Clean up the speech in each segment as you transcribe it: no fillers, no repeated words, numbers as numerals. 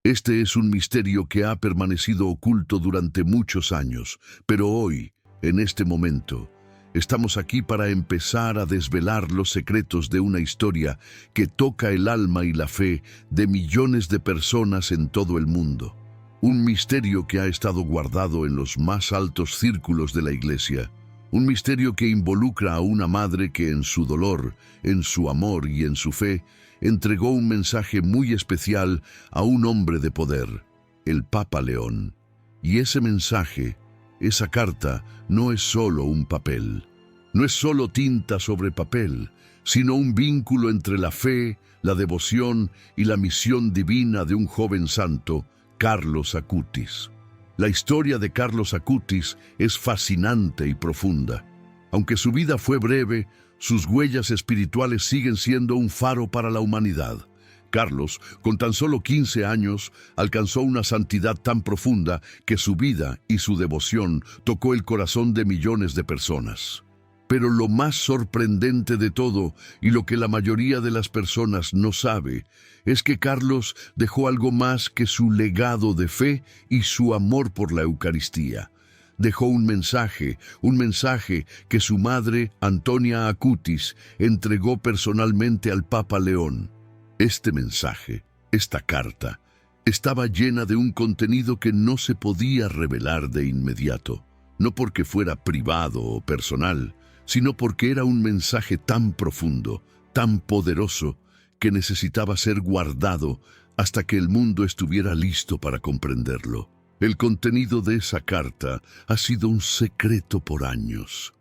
Este es un misterio que ha permanecido oculto durante muchos años, pero hoy, en este momento, estamos aquí para empezar a desvelar los secretos de una historia que toca el alma y la fe de millones de personas en todo el mundo. Un misterio que ha estado guardado en los más altos círculos de la Iglesia. Un misterio que involucra a una madre que en su dolor, en su amor y en su fe, entregó un mensaje muy especial a un hombre de poder, el Papa León. Y ese mensaje, esa carta, no es solo un papel. No es solo tinta sobre papel, sino un vínculo entre la fe, la devoción y la misión divina de un joven santo, Carlos Acutis. La historia de Carlos Acutis es fascinante y profunda. Aunque su vida fue breve, sus huellas espirituales siguen siendo un faro para la humanidad. Carlos, con tan solo 15 años, alcanzó una santidad tan profunda que su vida y su devoción tocó el corazón de millones de personas. Pero lo más sorprendente de todo, y lo que la mayoría de las personas no sabe, es que Carlos dejó algo más que su legado de fe y su amor por la Eucaristía. Dejó un mensaje que su madre, Antonia Acutis, entregó personalmente al Papa León. Este mensaje, esta carta, estaba llena de un contenido que no se podía revelar de inmediato, no porque fuera privado o personal, sino porque era un mensaje tan profundo, tan poderoso, que necesitaba ser guardado hasta que el mundo estuviera listo para comprenderlo. El contenido de esa carta ha sido un secreto por años.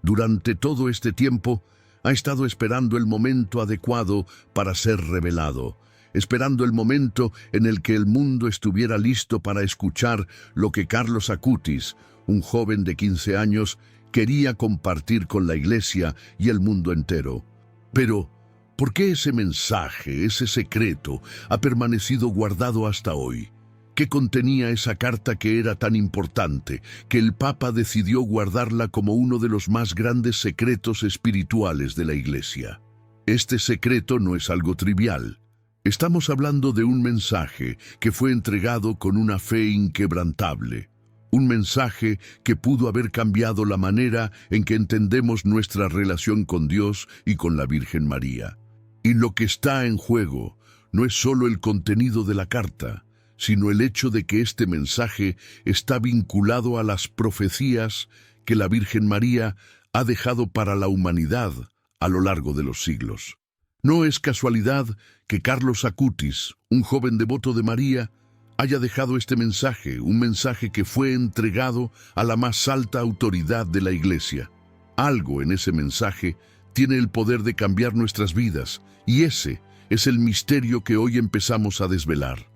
Durante todo este tiempo, ha estado esperando el momento adecuado para ser revelado, esperando el momento en el que el mundo estuviera listo para escuchar lo que Carlos Acutis, un joven de 15 años, quería compartir con la Iglesia y el mundo entero. Pero, ¿por qué ese mensaje, ese secreto, ha permanecido guardado hasta hoy? ¿Qué contenía esa carta que era tan importante, que el Papa decidió guardarla como uno de los más grandes secretos espirituales de la Iglesia? Este secreto no es algo trivial. Estamos hablando de un mensaje que fue entregado con una fe inquebrantable. Un mensaje que pudo haber cambiado la manera en que entendemos nuestra relación con Dios y con la Virgen María. Y lo que está en juego no es solo el contenido de la carta, sino el hecho de que este mensaje está vinculado a las profecías que la Virgen María ha dejado para la humanidad a lo largo de los siglos. No es casualidad que Carlos Acutis, un joven devoto de María, haya dejado este mensaje, un mensaje que fue entregado a la más alta autoridad de la Iglesia. Algo en ese mensaje tiene el poder de cambiar nuestras vidas, y ese es el misterio que hoy empezamos a desvelar.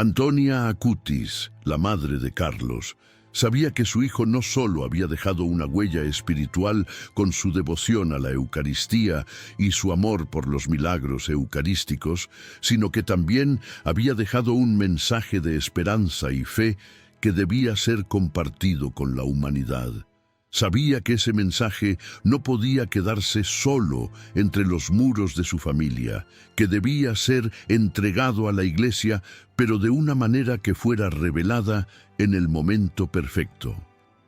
Antonia Acutis, la madre de Carlos, sabía que su hijo no solo había dejado una huella espiritual con su devoción a la Eucaristía y su amor por los milagros eucarísticos, sino que también había dejado un mensaje de esperanza y fe que debía ser compartido con la humanidad. Sabía que ese mensaje no podía quedarse solo entre los muros de su familia, que debía ser entregado a la Iglesia, pero de una manera que fuera revelada en el momento perfecto.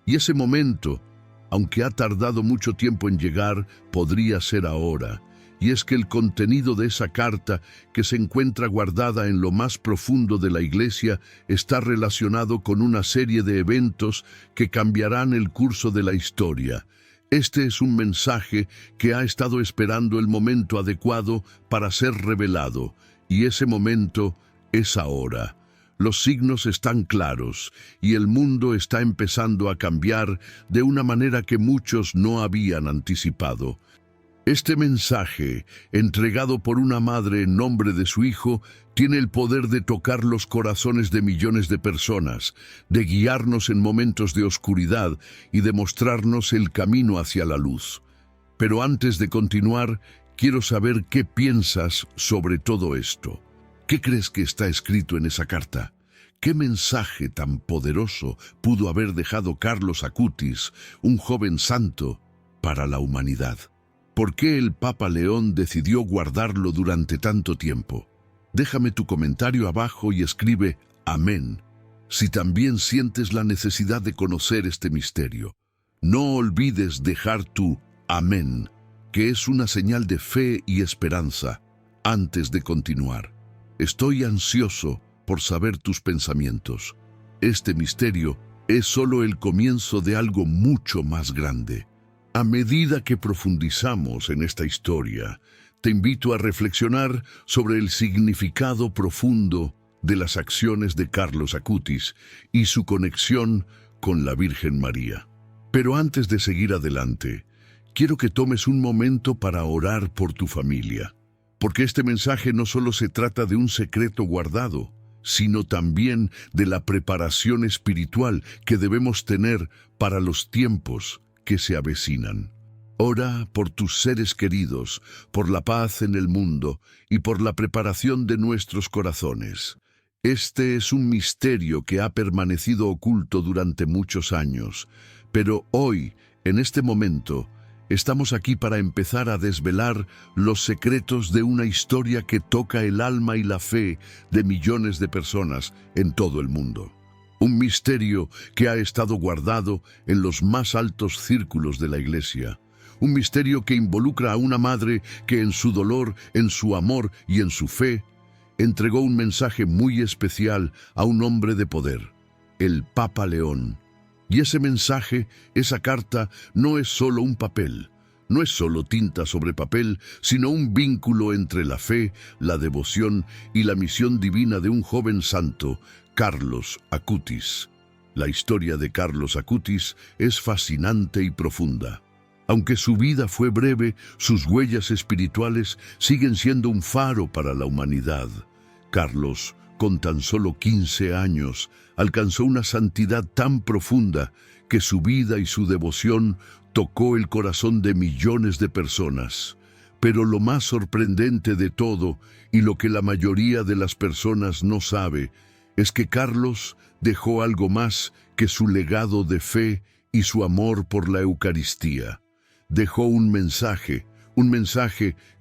Y ese momento, aunque ha tardado mucho tiempo en llegar, podría ser ahora. Y es que el contenido de esa carta, que se encuentra guardada en lo más profundo de la Iglesia, está relacionado con una serie de eventos que cambiarán el curso de la historia. Este es un mensaje que ha estado esperando el momento adecuado para ser revelado, y ese momento es ahora. Los signos están claros, y el mundo está empezando a cambiar de una manera que muchos no habían anticipado. Este mensaje, entregado por una madre en nombre de su hijo, tiene el poder de tocar los corazones de millones de personas, de guiarnos en momentos de oscuridad y de mostrarnos el camino hacia la luz. Pero antes de continuar, quiero saber qué piensas sobre todo esto. ¿Qué crees que está escrito en esa carta? ¿Qué mensaje tan poderoso pudo haber dejado Carlos Acutis, un joven santo, para la humanidad? ¿Por qué el Papa León decidió guardarlo durante tanto tiempo? Déjame tu comentario abajo y escribe amén si también sientes la necesidad de conocer este misterio. No olvides dejar tu amén, que es una señal de fe y esperanza, antes de continuar. Estoy ansioso por saber tus pensamientos. Este misterio es solo el comienzo de algo mucho más grande. A medida que profundizamos en esta historia, te invito a reflexionar sobre el significado profundo de las acciones de Carlos Acutis y su conexión con la Virgen María. Pero antes de seguir adelante, quiero que tomes un momento para orar por tu familia, porque este mensaje no solo se trata de un secreto guardado, sino también de la preparación espiritual que debemos tener para los tiempos que se avecinan. Ora por tus seres queridos, por la paz en el mundo y por la preparación de nuestros corazones. Este es un misterio que ha permanecido oculto durante muchos años, pero hoy, en este momento, estamos aquí para empezar a desvelar los secretos de una historia que toca el alma y la fe de millones de personas en todo el mundo. Un misterio que ha estado guardado en los más altos círculos de la Iglesia. Un misterio que involucra a una madre que en su dolor, en su amor y en su fe, entregó un mensaje muy especial a un hombre de poder, el Papa León. Y ese mensaje, esa carta, no es solo un papel, no es solo tinta sobre papel, sino un vínculo entre la fe, la devoción y la misión divina de un joven santo, Carlos Acutis. La historia de Carlos Acutis es fascinante y profunda. Aunque su vida fue breve, sus huellas espirituales siguen siendo un faro para la humanidad. Carlos, con tan solo 15 años, alcanzó una santidad tan profunda que su vida y su devoción tocó el corazón de millones de personas. Pero lo más sorprendente de todo, y lo que la mayoría de las personas no sabe, es que Carlos dejó algo más que su legado de fe y su amor por la Eucaristía. Dejó un mensaje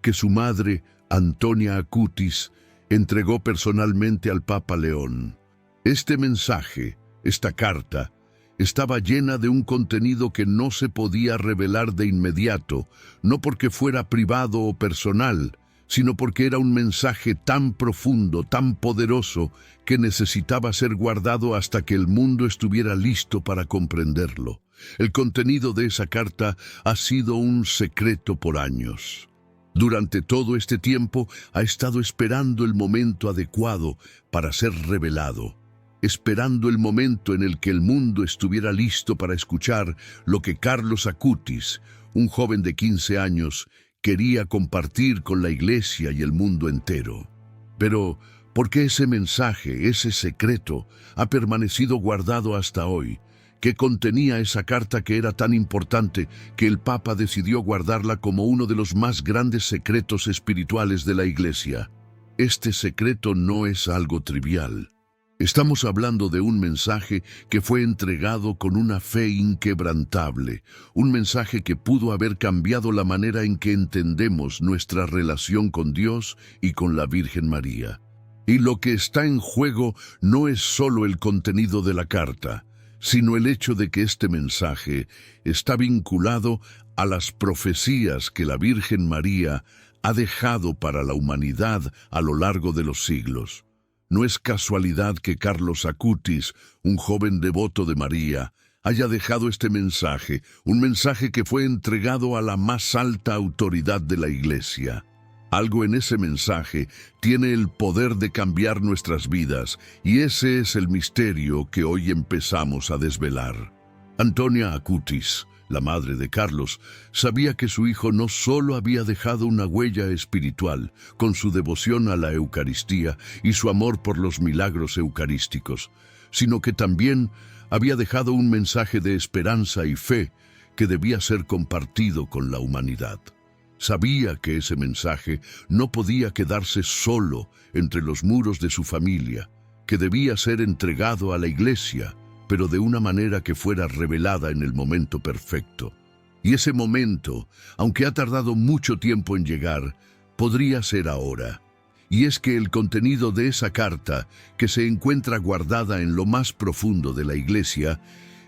que su madre, Antonia Acutis, entregó personalmente al Papa León. Este mensaje, esta carta, estaba llena de un contenido que no se podía revelar de inmediato, no porque fuera privado o personal, sino porque era un mensaje tan profundo, tan poderoso, que necesitaba ser guardado hasta que el mundo estuviera listo para comprenderlo. El contenido de esa carta ha sido un secreto por años. Durante todo este tiempo ha estado esperando el momento adecuado para ser revelado, esperando el momento en el que el mundo estuviera listo para escuchar lo que Carlos Acutis, un joven de 15 años, quería compartir con la Iglesia y el mundo entero. Pero, ¿por qué ese mensaje, ese secreto, ha permanecido guardado hasta hoy? ¿Qué contenía esa carta que era tan importante que el Papa decidió guardarla como uno de los más grandes secretos espirituales de la Iglesia? Este secreto no es algo trivial. Estamos hablando de un mensaje que fue entregado con una fe inquebrantable, un mensaje que pudo haber cambiado la manera en que entendemos nuestra relación con Dios y con la Virgen María. Y lo que está en juego no es solo el contenido de la carta, sino el hecho de que este mensaje está vinculado a las profecías que la Virgen María ha dejado para la humanidad a lo largo de los siglos. No es casualidad que Carlos Acutis, un joven devoto de María, haya dejado este mensaje, un mensaje que fue entregado a la más alta autoridad de la Iglesia. Algo en ese mensaje tiene el poder de cambiar nuestras vidas, y ese es el misterio que hoy empezamos a desvelar. Antonia Acutis, la madre de Carlos, sabía que su hijo no solo había dejado una huella espiritual con su devoción a la Eucaristía y su amor por los milagros eucarísticos, sino que también había dejado un mensaje de esperanza y fe que debía ser compartido con la humanidad. Sabía que ese mensaje no podía quedarse solo entre los muros de su familia, que debía ser entregado a la Iglesia, pero de una manera que fuera revelada en el momento perfecto. Y ese momento, aunque ha tardado mucho tiempo en llegar, podría ser ahora. Y es que el contenido de esa carta, que se encuentra guardada en lo más profundo de la Iglesia,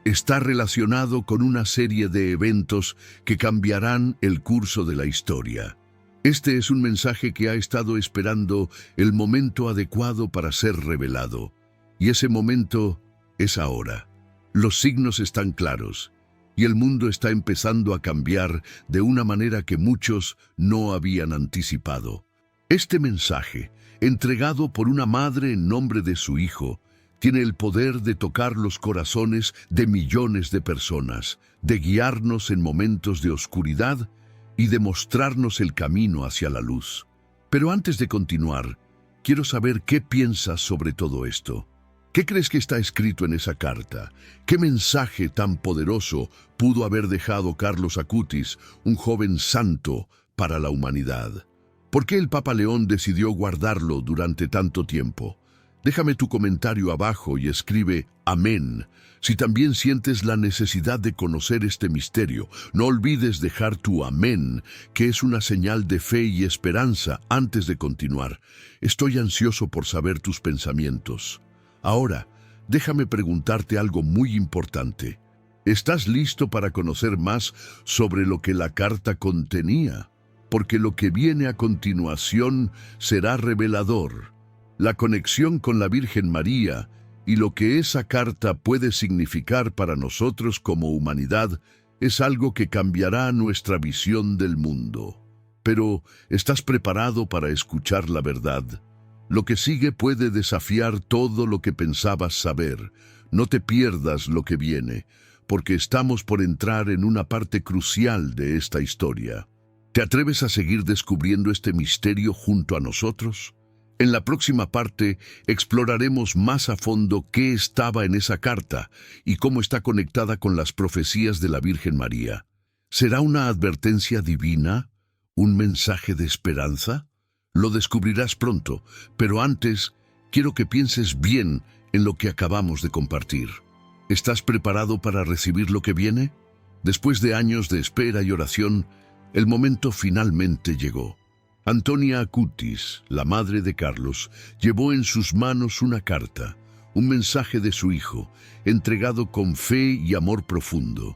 está relacionado con una serie de eventos que cambiarán el curso de la historia. Este es un mensaje que ha estado esperando el momento adecuado para ser revelado. Y ese momento es ahora. Los signos están claros, y el mundo está empezando a cambiar de una manera que muchos no habían anticipado. Este mensaje, entregado por una madre en nombre de su hijo, tiene el poder de tocar los corazones de millones de personas, de guiarnos en momentos de oscuridad y de mostrarnos el camino hacia la luz. Pero antes de continuar, quiero saber qué piensas sobre todo esto. ¿Qué crees que está escrito en esa carta? ¿Qué mensaje tan poderoso pudo haber dejado Carlos Acutis, un joven santo, para la humanidad? ¿Por qué el Papa León decidió guardarlo durante tanto tiempo? Déjame tu comentario abajo y escribe amén. Si también sientes la necesidad de conocer este misterio, no olvides dejar tu amén, que es una señal de fe y esperanza antes de continuar. Estoy ansioso por saber tus pensamientos. Ahora, déjame preguntarte algo muy importante. ¿Estás listo para conocer más sobre lo que la carta contenía? Porque lo que viene a continuación será revelador. La conexión con la Virgen María y lo que esa carta puede significar para nosotros como humanidad es algo que cambiará nuestra visión del mundo. Pero, ¿estás preparado para escuchar la verdad? Lo que sigue puede desafiar todo lo que pensabas saber. No te pierdas lo que viene, porque estamos por entrar en una parte crucial de esta historia. ¿Te atreves a seguir descubriendo este misterio junto a nosotros? En la próxima parte exploraremos más a fondo qué estaba en esa carta y cómo está conectada con las profecías de la Virgen María. ¿Será una advertencia divina? ¿Un mensaje de esperanza? Lo descubrirás pronto, pero antes quiero que pienses bien en lo que acabamos de compartir. ¿Estás preparado para recibir lo que viene? Después de años de espera y oración, el momento finalmente llegó. Antonia Acutis, la madre de Carlos, llevó en sus manos una carta, un mensaje de su hijo, entregado con fe y amor profundo.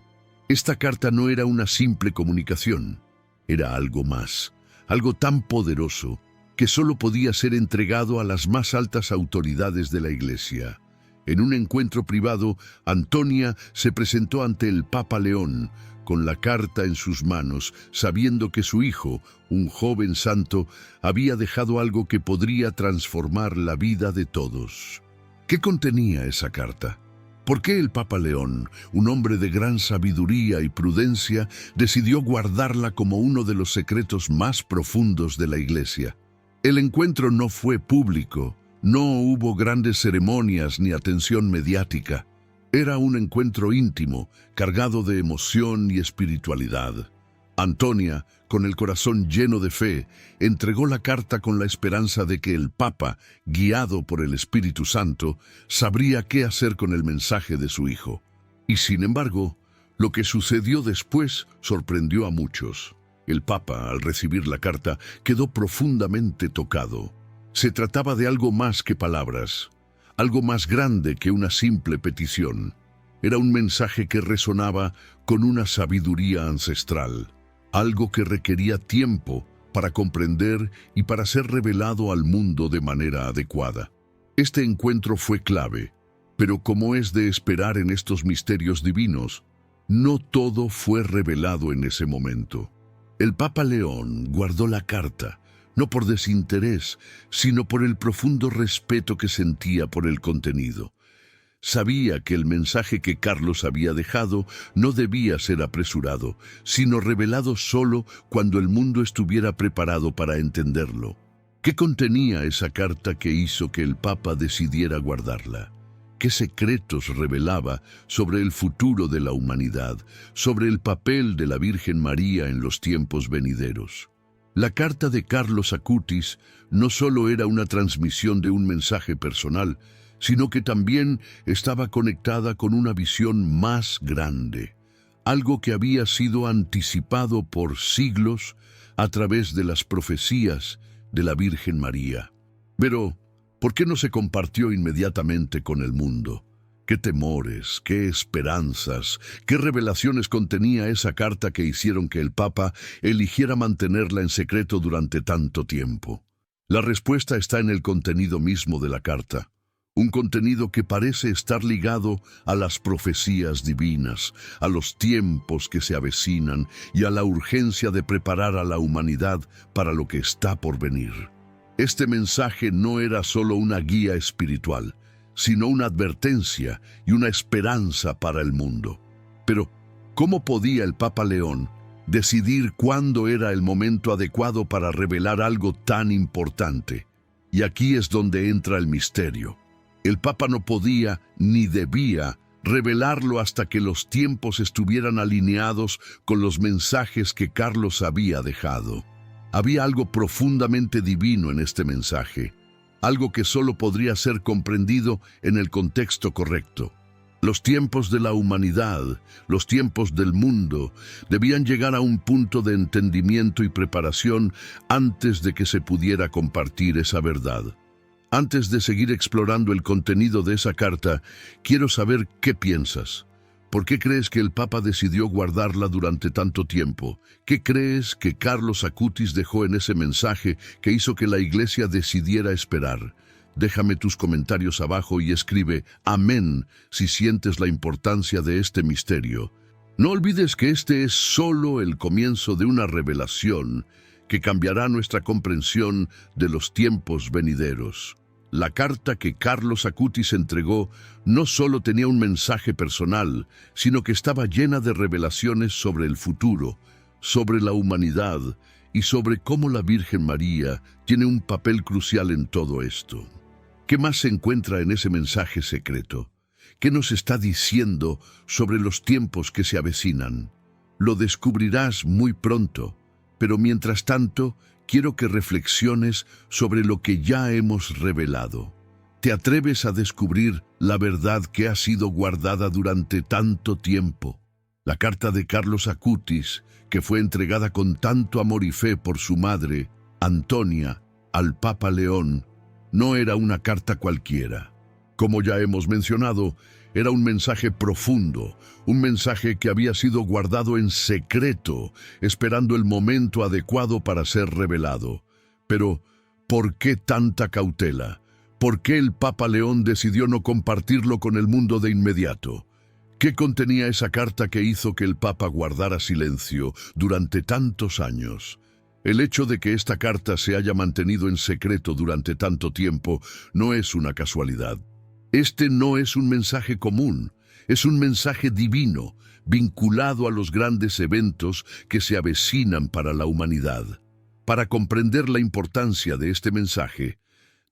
Esta carta no era una simple comunicación, era algo más, algo tan poderoso que solo podía ser entregado a las más altas autoridades de la Iglesia. En un encuentro privado, Antonia se presentó ante el Papa León, con la carta en sus manos, sabiendo que su hijo, un joven santo, había dejado algo que podría transformar la vida de todos. ¿Qué contenía esa carta? ¿Por qué el Papa León, un hombre de gran sabiduría y prudencia, decidió guardarla como uno de los secretos más profundos de la Iglesia? El encuentro no fue público, no hubo grandes ceremonias ni atención mediática. Era un encuentro íntimo, cargado de emoción y espiritualidad. Antonia, con el corazón lleno de fe, entregó la carta con la esperanza de que el Papa, guiado por el Espíritu Santo, sabría qué hacer con el mensaje de su hijo. Y sin embargo, lo que sucedió después sorprendió a muchos. El Papa, al recibir la carta, quedó profundamente tocado. Se trataba de algo más que palabras, algo más grande que una simple petición. Era un mensaje que resonaba con una sabiduría ancestral, algo que requería tiempo para comprender y para ser revelado al mundo de manera adecuada. Este encuentro fue clave, pero como es de esperar en estos misterios divinos, no todo fue revelado en ese momento. El Papa León guardó la carta, no por desinterés, sino por el profundo respeto que sentía por el contenido. Sabía que el mensaje que Carlos había dejado no debía ser apresurado, sino revelado solo cuando el mundo estuviera preparado para entenderlo. ¿Qué contenía esa carta que hizo que el Papa decidiera guardarla? ¿Qué secretos revelaba sobre el futuro de la humanidad, sobre el papel de la Virgen María en los tiempos venideros? La carta de Carlos Acutis no solo era una transmisión de un mensaje personal, sino que también estaba conectada con una visión más grande, algo que había sido anticipado por siglos a través de las profecías de la Virgen María. Pero, ¿por qué no se compartió inmediatamente con el mundo? ¿Qué temores, qué esperanzas, qué revelaciones contenía esa carta que hicieron que el Papa eligiera mantenerla en secreto durante tanto tiempo? La respuesta está en el contenido mismo de la carta, un contenido que parece estar ligado a las profecías divinas, a los tiempos que se avecinan y a la urgencia de preparar a la humanidad para lo que está por venir. Este mensaje no era solo una guía espiritual, sino una advertencia y una esperanza para el mundo. Pero, ¿cómo podía el Papa León decidir cuándo era el momento adecuado para revelar algo tan importante? Y aquí es donde entra el misterio. El Papa no podía ni debía revelarlo hasta que los tiempos estuvieran alineados con los mensajes que Carlos había dejado. Había algo profundamente divino en este mensaje, algo que solo podría ser comprendido en el contexto correcto. Los tiempos de la humanidad, los tiempos del mundo, debían llegar a un punto de entendimiento y preparación antes de que se pudiera compartir esa verdad. Antes de seguir explorando el contenido de esa carta, quiero saber qué piensas. ¿Por qué crees que el Papa decidió guardarla durante tanto tiempo? ¿Qué crees que Carlos Acutis dejó en ese mensaje que hizo que la Iglesia decidiera esperar? Déjame tus comentarios abajo y escribe amén si sientes la importancia de este misterio. No olvides que este es solo el comienzo de una revelación que cambiará nuestra comprensión de los tiempos venideros. La carta que Carlos Acutis entregó no solo tenía un mensaje personal, sino que estaba llena de revelaciones sobre el futuro, sobre la humanidad y sobre cómo la Virgen María tiene un papel crucial en todo esto. ¿Qué más se encuentra en ese mensaje secreto? ¿Qué nos está diciendo sobre los tiempos que se avecinan? Lo descubrirás muy pronto, pero mientras tanto, quiero que reflexiones sobre lo que ya hemos revelado. ¿Te atreves a descubrir la verdad que ha sido guardada durante tanto tiempo? La carta de Carlos Acutis, que fue entregada con tanto amor y fe por su madre, Antonia, al Papa León, no era una carta cualquiera. Como ya hemos mencionado, era un mensaje profundo, un mensaje que había sido guardado en secreto, esperando el momento adecuado para ser revelado. Pero, ¿por qué tanta cautela? ¿Por qué el Papa León decidió no compartirlo con el mundo de inmediato? ¿Qué contenía esa carta que hizo que el Papa guardara silencio durante tantos años? El hecho de que esta carta se haya mantenido en secreto durante tanto tiempo no es una casualidad. Este no es un mensaje común, es un mensaje divino, vinculado a los grandes eventos que se avecinan para la humanidad. Para comprender la importancia de este mensaje,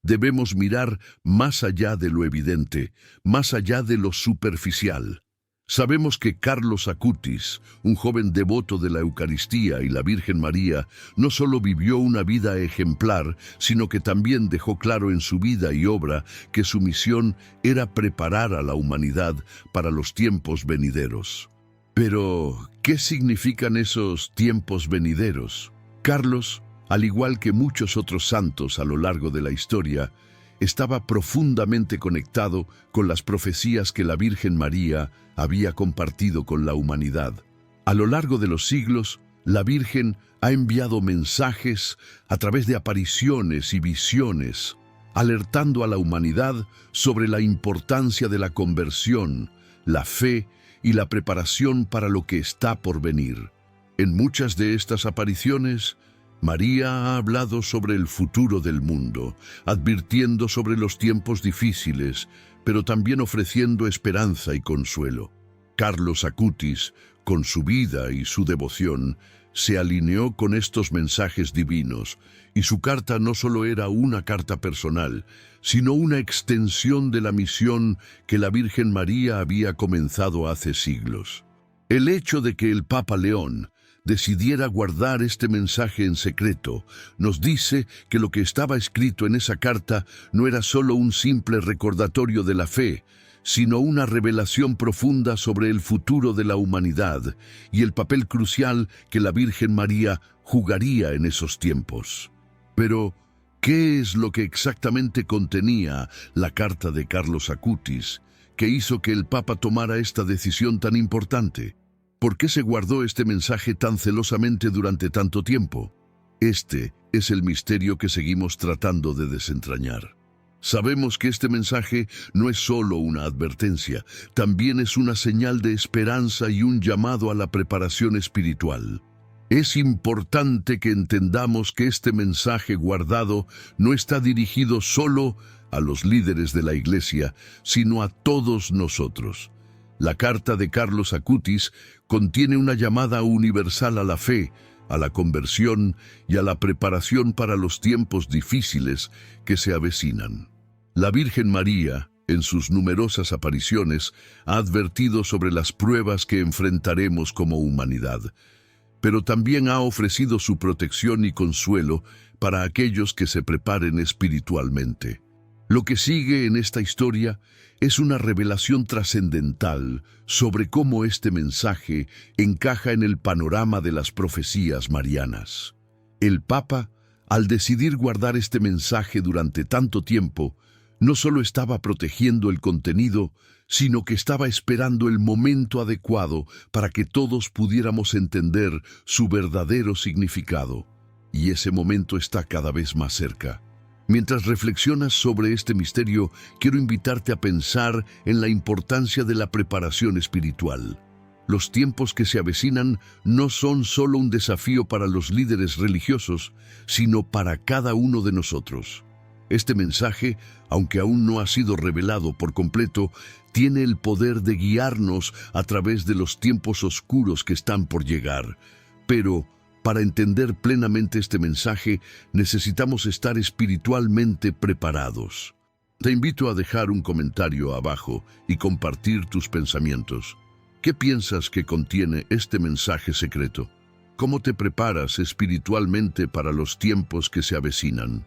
debemos mirar más allá de lo evidente, más allá de lo superficial. Sabemos que Carlos Acutis, un joven devoto de la Eucaristía y la Virgen María, no solo vivió una vida ejemplar, sino que también dejó claro en su vida y obra que su misión era preparar a la humanidad para los tiempos venideros. Pero, ¿qué significan esos tiempos venideros? Carlos, al igual que muchos otros santos a lo largo de la historia, estaba profundamente conectado con las profecías que la Virgen María había compartido con la humanidad. A lo largo de los siglos, la Virgen ha enviado mensajes a través de apariciones y visiones, alertando a la humanidad sobre la importancia de la conversión, la fe y la preparación para lo que está por venir. En muchas de estas apariciones, María ha hablado sobre el futuro del mundo, advirtiendo sobre los tiempos difíciles, pero también ofreciendo esperanza y consuelo. Carlos Acutis, con su vida y su devoción, se alineó con estos mensajes divinos, y su carta no solo era una carta personal, sino una extensión de la misión que la Virgen María había comenzado hace siglos. El hecho de que el Papa León decidiera guardar este mensaje en secreto, nos dice que lo que estaba escrito en esa carta no era solo un simple recordatorio de la fe, sino una revelación profunda sobre el futuro de la humanidad y el papel crucial que la Virgen María jugaría en esos tiempos. Pero, ¿Qué es lo que exactamente contenía la carta de Carlos Acutis que hizo que el Papa tomara esta decisión tan importante? ¿Por qué se guardó este mensaje tan celosamente durante tanto tiempo? Este es el misterio que seguimos tratando de desentrañar. Sabemos que este mensaje no es solo una advertencia, también es una señal de esperanza y un llamado a la preparación espiritual. Es importante que entendamos que este mensaje guardado no está dirigido solo a los líderes de la Iglesia, sino a todos nosotros. La carta de Carlos Acutis contiene una llamada universal a la fe, a la conversión y a la preparación para los tiempos difíciles que se avecinan. La Virgen María, en sus numerosas apariciones, ha advertido sobre las pruebas que enfrentaremos como humanidad, pero también ha ofrecido su protección y consuelo para aquellos que se preparen espiritualmente. Lo que sigue en esta historia es una revelación trascendental sobre cómo este mensaje encaja en el panorama de las profecías marianas. El Papa, al decidir guardar este mensaje durante tanto tiempo, no solo estaba protegiendo el contenido, sino que estaba esperando el momento adecuado para que todos pudiéramos entender su verdadero significado. Y ese momento está cada vez más cerca. Mientras reflexionas sobre este misterio, quiero invitarte a pensar en la importancia de la preparación espiritual. Los tiempos que se avecinan no son solo un desafío para los líderes religiosos, sino para cada uno de nosotros. Este mensaje, aunque aún no ha sido revelado por completo, tiene el poder de guiarnos a través de los tiempos oscuros que están por llegar. Pero, para entender plenamente este mensaje, necesitamos estar espiritualmente preparados. Te invito a dejar un comentario abajo y compartir tus pensamientos. ¿Qué piensas que contiene este mensaje secreto? ¿Cómo te preparas espiritualmente para los tiempos que se avecinan?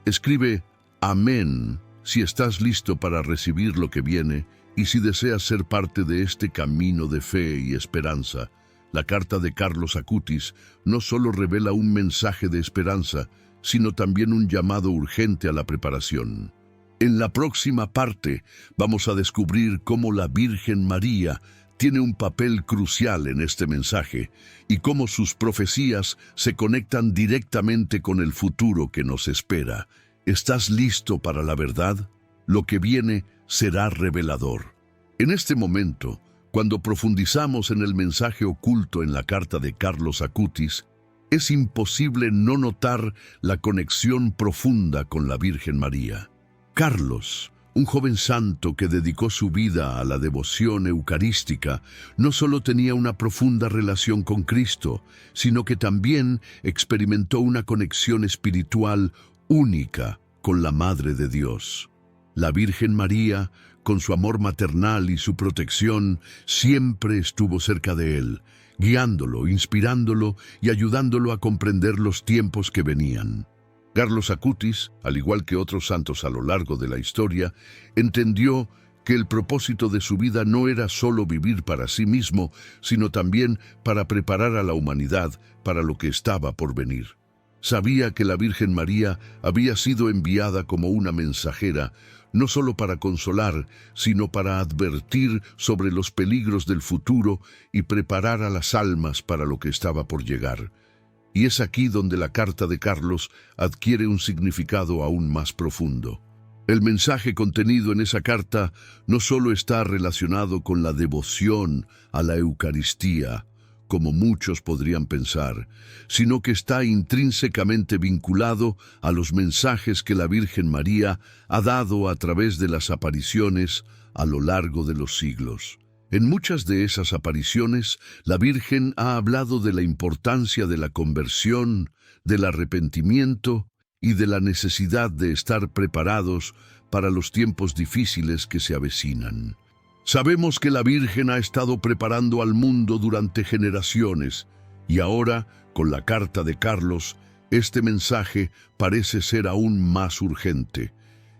Escribe Amén si estás listo para recibir lo que viene y si deseas ser parte de este camino de fe y esperanza. La carta de Carlos Acutis no solo revela un mensaje de esperanza, sino también un llamado urgente a la preparación. En la próxima parte vamos a descubrir cómo la Virgen María tiene un papel crucial en este mensaje y cómo sus profecías se conectan directamente con el futuro que nos espera. ¿Estás listo para la verdad? Lo que viene será revelador. En este momento, cuando profundizamos en el mensaje oculto en la carta de Carlos Acutis, es imposible no notar la conexión profunda con la Virgen María. Carlos, un joven santo que dedicó su vida a la devoción eucarística, no solo tenía una profunda relación con Cristo, sino que también experimentó una conexión espiritual única con la Madre de Dios. La Virgen María, con su amor maternal y su protección, siempre estuvo cerca de él, guiándolo, inspirándolo y ayudándolo a comprender los tiempos que venían. Carlos Acutis, al igual que otros santos a lo largo de la historia, entendió que el propósito de su vida no era solo vivir para sí mismo, sino también para preparar a la humanidad para lo que estaba por venir. Sabía que la Virgen María había sido enviada como una mensajera, no solo para consolar, sino para advertir sobre los peligros del futuro y preparar a las almas para lo que estaba por llegar. Y es aquí donde la carta de Carlos adquiere un significado aún más profundo. El mensaje contenido en esa carta no solo está relacionado con la devoción a la Eucaristía, como muchos podrían pensar, sino que está intrínsecamente vinculado a los mensajes que la Virgen María ha dado a través de las apariciones a lo largo de los siglos. En muchas de esas apariciones, la Virgen ha hablado de la importancia de la conversión, del arrepentimiento y de la necesidad de estar preparados para los tiempos difíciles que se avecinan. Sabemos que la Virgen ha estado preparando al mundo durante generaciones y ahora, con la carta de Carlos, este mensaje parece ser aún más urgente.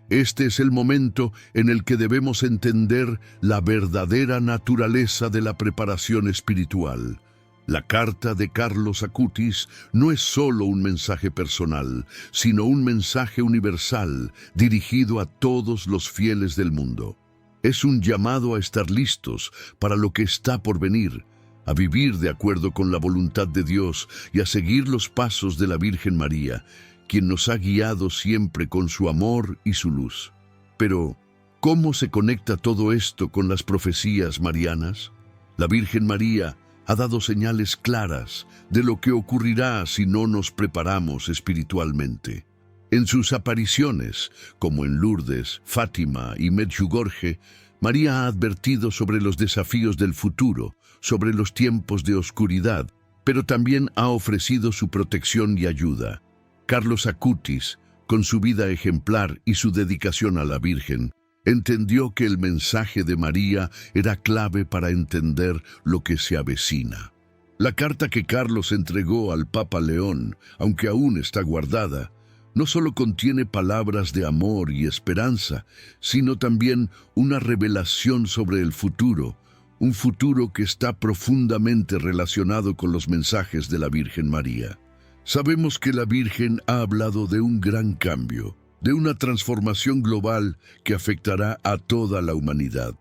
Este es el momento en el que debemos entender la verdadera naturaleza de la preparación espiritual. La carta de Carlos Acutis no es solo un mensaje personal, sino un mensaje universal dirigido a todos los fieles del mundo. Es un llamado a estar listos para lo que está por venir, a vivir de acuerdo con la voluntad de Dios y a seguir los pasos de la Virgen María, quien nos ha guiado siempre con su amor y su luz. Pero, ¿cómo se conecta todo esto con las profecías marianas? La Virgen María ha dado señales claras de lo que ocurrirá si no nos preparamos espiritualmente. En sus apariciones, como en Lourdes, Fátima y Medjugorje, María ha advertido sobre los desafíos del futuro, sobre los tiempos de oscuridad, pero también ha ofrecido su protección y ayuda. Carlos Acutis, con su vida ejemplar y su dedicación a la Virgen, entendió que el mensaje de María era clave para entender lo que se avecina. La carta que Carlos entregó al Papa León, aunque aún está guardada, no solo contiene palabras de amor y esperanza, sino también una revelación sobre el futuro, un futuro que está profundamente relacionado con los mensajes de la Virgen María. Sabemos que la Virgen ha hablado de un gran cambio, de una transformación global que afectará a toda la humanidad.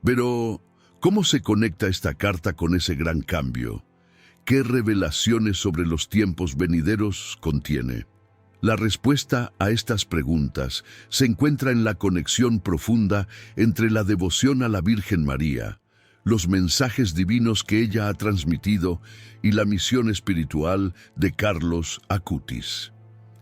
Pero, ¿cómo se conecta esta carta con ese gran cambio? ¿Qué revelaciones sobre los tiempos venideros contiene? La respuesta a estas preguntas se encuentra en la conexión profunda entre la devoción a la Virgen María, los mensajes divinos que ella ha transmitido y la misión espiritual de Carlos Acutis.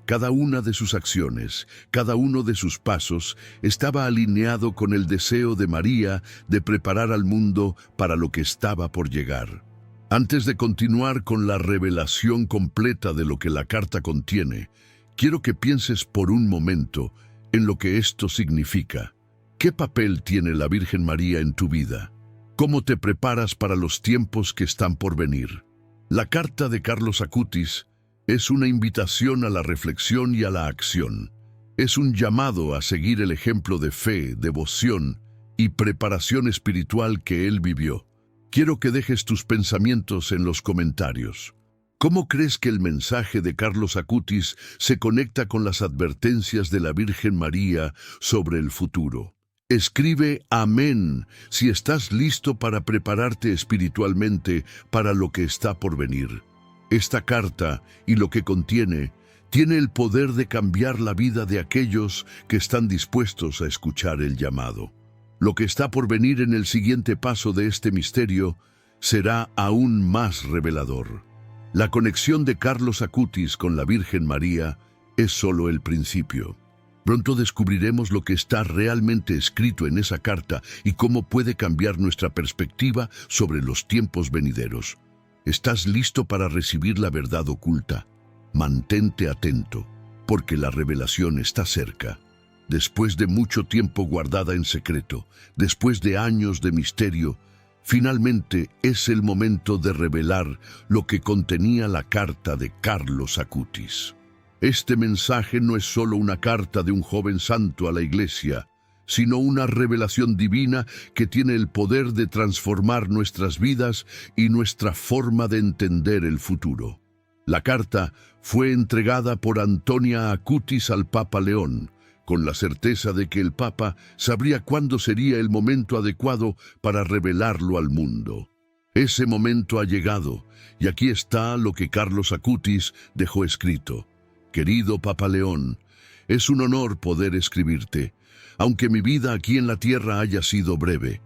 Cada una de sus acciones, cada uno de sus pasos, estaba alineado con el deseo de María de preparar al mundo para lo que estaba por llegar. Antes de continuar con la revelación completa de lo que la carta contiene, quiero que pienses por un momento en lo que esto significa. ¿Qué papel tiene la Virgen María en tu vida? ¿Cómo te preparas para los tiempos que están por venir? La carta de Carlos Acutis es una invitación a la reflexión y a la acción. Es un llamado a seguir el ejemplo de fe, devoción y preparación espiritual que él vivió. Quiero que dejes tus pensamientos en los comentarios. ¿Cómo crees que el mensaje de Carlos Acutis se conecta con las advertencias de la Virgen María sobre el futuro? Escribe amén si estás listo para prepararte espiritualmente para lo que está por venir. Esta carta y lo que contiene tiene el poder de cambiar la vida de aquellos que están dispuestos a escuchar el llamado. Lo que está por venir en el siguiente paso de este misterio será aún más revelador. La conexión de Carlos Acutis con la Virgen María es solo el principio. Pronto descubriremos lo que está realmente escrito en esa carta y cómo puede cambiar nuestra perspectiva sobre los tiempos venideros. ¿Estás listo para recibir la verdad oculta? Mantente atento, porque la revelación está cerca. Después de mucho tiempo guardada en secreto, después de años de misterio, finalmente es el momento de revelar lo que contenía la carta de Carlos Acutis. Este mensaje no es solo una carta de un joven santo a la Iglesia, sino una revelación divina que tiene el poder de transformar nuestras vidas y nuestra forma de entender el futuro. La carta fue entregada por Antonia Acutis al Papa León, con la certeza de que el Papa sabría cuándo sería el momento adecuado para revelarlo al mundo. Ese momento ha llegado, y aquí está lo que Carlos Acutis dejó escrito. Querido Papa León, es un honor poder escribirte. Aunque mi vida aquí en la tierra haya sido breve,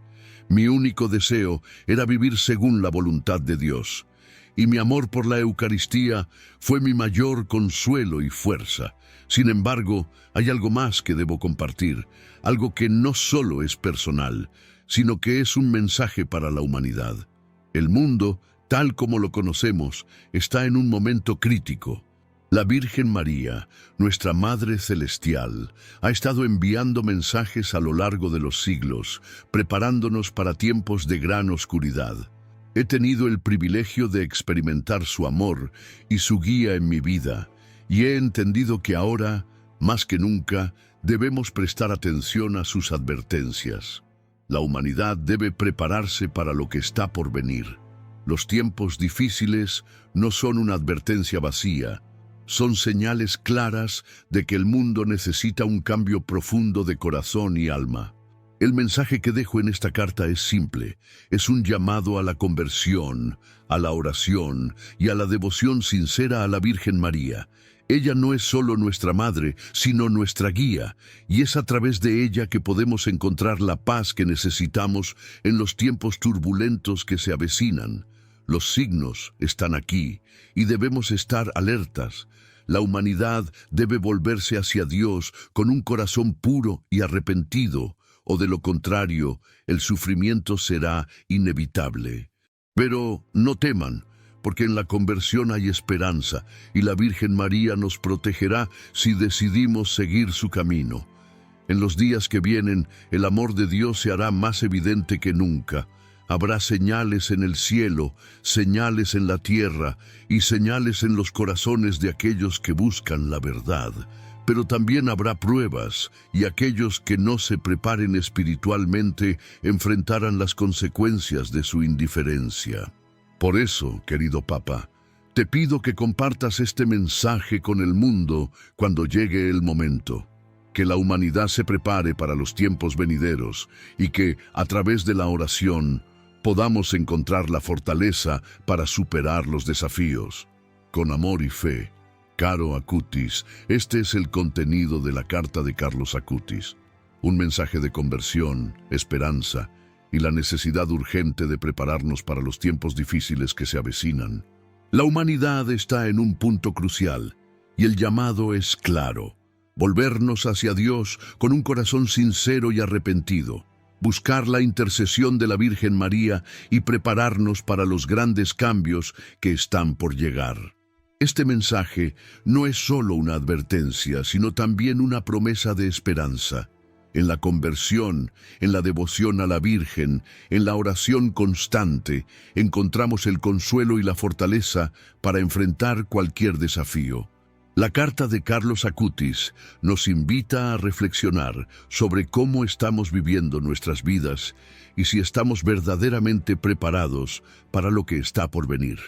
mi único deseo era vivir según la voluntad de Dios, y mi amor por la Eucaristía fue mi mayor consuelo y fuerza. Sin embargo, hay algo más que debo compartir, algo que no solo es personal, sino que es un mensaje para la humanidad. El mundo, tal como lo conocemos, está en un momento crítico. La Virgen María, nuestra Madre Celestial, ha estado enviando mensajes a lo largo de los siglos, preparándonos para tiempos de gran oscuridad. He tenido el privilegio de experimentar su amor y su guía en mi vida, y he entendido que ahora, más que nunca, debemos prestar atención a sus advertencias. La humanidad debe prepararse para lo que está por venir. Los tiempos difíciles no son una advertencia vacía, son señales claras de que el mundo necesita un cambio profundo de corazón y alma. El mensaje que dejo en esta carta es simple, es un llamado a la conversión, a la oración y a la devoción sincera a la Virgen María. Ella no es solo nuestra madre, sino nuestra guía, y es a través de ella que podemos encontrar la paz que necesitamos en los tiempos turbulentos que se avecinan. Los signos están aquí, y debemos estar alertas. La humanidad debe volverse hacia Dios con un corazón puro y arrepentido, o de lo contrario, el sufrimiento será inevitable. Pero no teman, porque en la conversión hay esperanza, y la Virgen María nos protegerá si decidimos seguir su camino. En los días que vienen, el amor de Dios se hará más evidente que nunca. Habrá señales en el cielo, señales en la tierra y señales en los corazones de aquellos que buscan la verdad. Pero también habrá pruebas, y aquellos que no se preparen espiritualmente enfrentarán las consecuencias de su indiferencia. Por eso, querido Papa, te pido que compartas este mensaje con el mundo cuando llegue el momento. Que la humanidad se prepare para los tiempos venideros y que, a través de la oración, podamos encontrar la fortaleza para superar los desafíos. Con amor y fe, Caro Acutis, este es el contenido de la carta de Carlos Acutis. Un mensaje de conversión, esperanza y la necesidad urgente de prepararnos para los tiempos difíciles que se avecinan. La humanidad está en un punto crucial y el llamado es claro. Volvernos hacia Dios con un corazón sincero y arrepentido. Buscar la intercesión de la Virgen María y prepararnos para los grandes cambios que están por llegar. Este mensaje no es solo una advertencia, sino también una promesa de esperanza. En la conversión, en la devoción a la Virgen, en la oración constante, encontramos el consuelo y la fortaleza para enfrentar cualquier desafío. La carta de Carlos Acutis nos invita a reflexionar sobre cómo estamos viviendo nuestras vidas y si estamos verdaderamente preparados para lo que está por venir.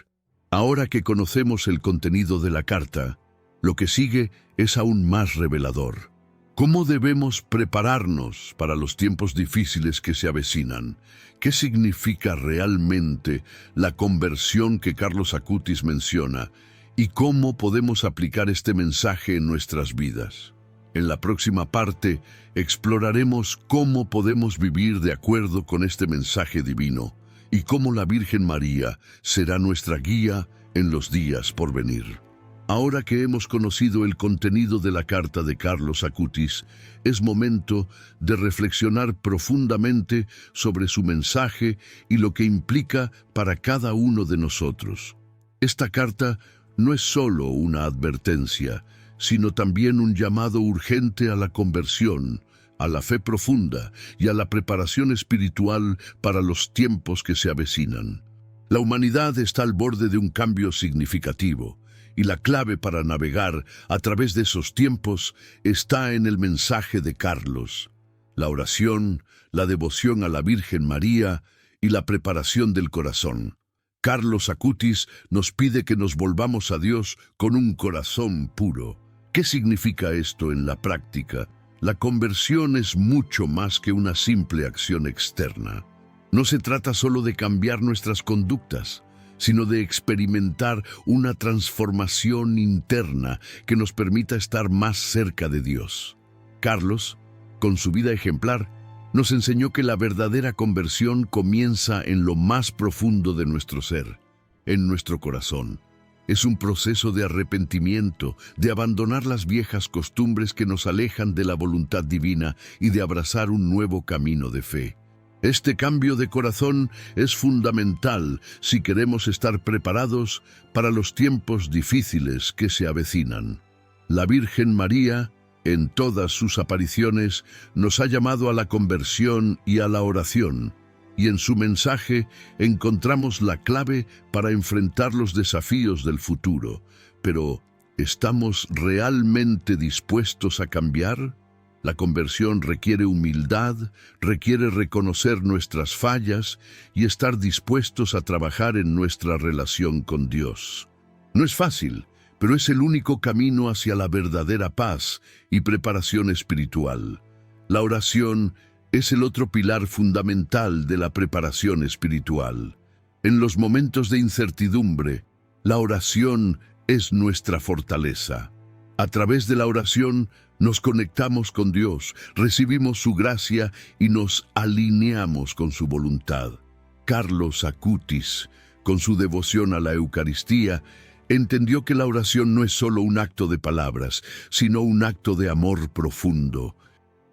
Ahora que conocemos el contenido de la carta, lo que sigue es aún más revelador. ¿Cómo debemos prepararnos para los tiempos difíciles que se avecinan? ¿Qué significa realmente la conversión que Carlos Acutis menciona? ¿Y cómo podemos aplicar este mensaje en nuestras vidas? En la próxima parte, exploraremos cómo podemos vivir de acuerdo con este mensaje divino y cómo la Virgen María será nuestra guía en los días por venir. Ahora que hemos conocido el contenido de la carta de Carlos Acutis, es momento de reflexionar profundamente sobre su mensaje y lo que implica para cada uno de nosotros. Esta carta no es solo una advertencia, sino también un llamado urgente a la conversión, a la fe profunda y a la preparación espiritual para los tiempos que se avecinan. La humanidad está al borde de un cambio significativo, y la clave para navegar a través de esos tiempos está en el mensaje de Carlos: la oración, la devoción a la Virgen María y la preparación del corazón. Carlos Acutis nos pide que nos volvamos a Dios con un corazón puro. ¿Qué significa esto en la práctica? La conversión es mucho más que una simple acción externa. No se trata solo de cambiar nuestras conductas, sino de experimentar una transformación interna que nos permita estar más cerca de Dios. Carlos, con su vida ejemplar, nos enseñó que la verdadera conversión comienza en lo más profundo de nuestro ser, en nuestro corazón. Es un proceso de arrepentimiento, de abandonar las viejas costumbres que nos alejan de la voluntad divina y de abrazar un nuevo camino de fe. Este cambio de corazón es fundamental si queremos estar preparados para los tiempos difíciles que se avecinan. La Virgen María, en todas sus apariciones, nos ha llamado a la conversión y a la oración, y en su mensaje encontramos la clave para enfrentar los desafíos del futuro. Pero, ¿estamos realmente dispuestos a cambiar? La conversión requiere humildad, requiere reconocer nuestras fallas y estar dispuestos a trabajar en nuestra relación con Dios. No es fácil, pero es el único camino hacia la verdadera paz y preparación espiritual. La oración es el otro pilar fundamental de la preparación espiritual. En los momentos de incertidumbre, la oración es nuestra fortaleza. A través de la oración nos conectamos con Dios, recibimos su gracia y nos alineamos con su voluntad. Carlos Acutis, con su devoción a la Eucaristía, entendió que la oración no es solo un acto de palabras, sino un acto de amor profundo.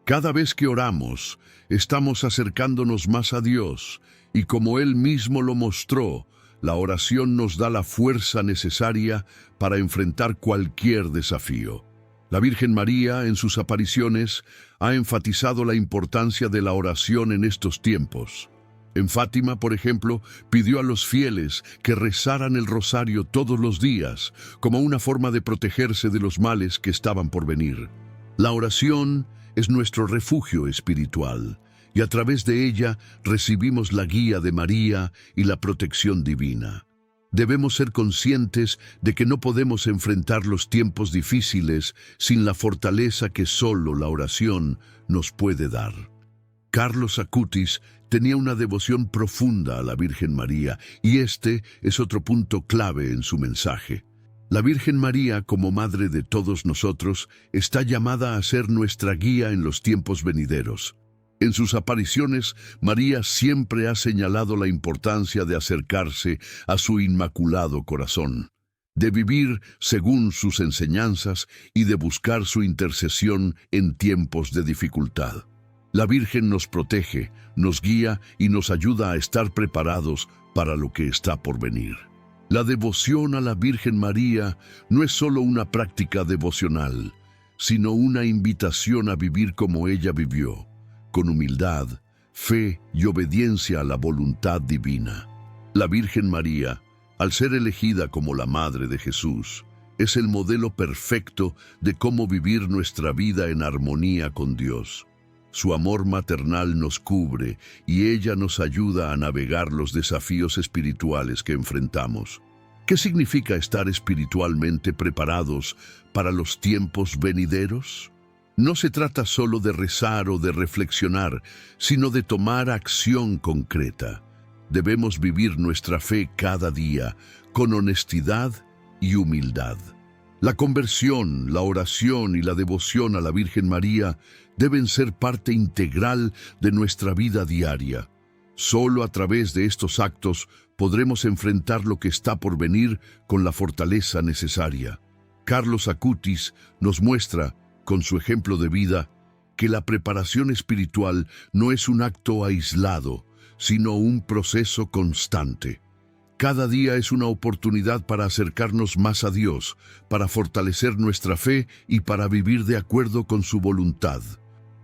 Cada vez que oramos, estamos acercándonos más a Dios, y como Él mismo lo mostró, la oración nos da la fuerza necesaria para enfrentar cualquier desafío. La Virgen María, en sus apariciones, ha enfatizado la importancia de la oración en estos tiempos. En Fátima, por ejemplo, pidió a los fieles que rezaran el rosario todos los días, como una forma de protegerse de los males que estaban por venir. La oración es nuestro refugio espiritual, y a través de ella recibimos la guía de María y la protección divina. Debemos ser conscientes de que no podemos enfrentar los tiempos difíciles sin la fortaleza que solo la oración nos puede dar. Carlos Acutis tenía una devoción profunda a la Virgen María, y este es otro punto clave en su mensaje. La Virgen María, como Madre de todos nosotros, está llamada a ser nuestra guía en los tiempos venideros. En sus apariciones, María siempre ha señalado la importancia de acercarse a su inmaculado corazón, de vivir según sus enseñanzas y de buscar su intercesión en tiempos de dificultad. La Virgen nos protege, nos guía y nos ayuda a estar preparados para lo que está por venir. La devoción a la Virgen María no es solo una práctica devocional, sino una invitación a vivir como ella vivió, con humildad, fe y obediencia a la voluntad divina. La Virgen María, al ser elegida como la Madre de Jesús, es el modelo perfecto de cómo vivir nuestra vida en armonía con Dios. Su amor maternal nos cubre y ella nos ayuda a navegar los desafíos espirituales que enfrentamos. ¿Qué significa estar espiritualmente preparados para los tiempos venideros? No se trata solo de rezar o de reflexionar, sino de tomar acción concreta. Debemos vivir nuestra fe cada día con honestidad y humildad. La conversión, la oración y la devoción a la Virgen María deben ser parte integral de nuestra vida diaria. Solo a través de estos actos podremos enfrentar lo que está por venir con la fortaleza necesaria. Carlos Acutis nos muestra, con su ejemplo de vida, que la preparación espiritual no es un acto aislado, sino un proceso constante. Cada día es una oportunidad para acercarnos más a Dios, para fortalecer nuestra fe y para vivir de acuerdo con su voluntad.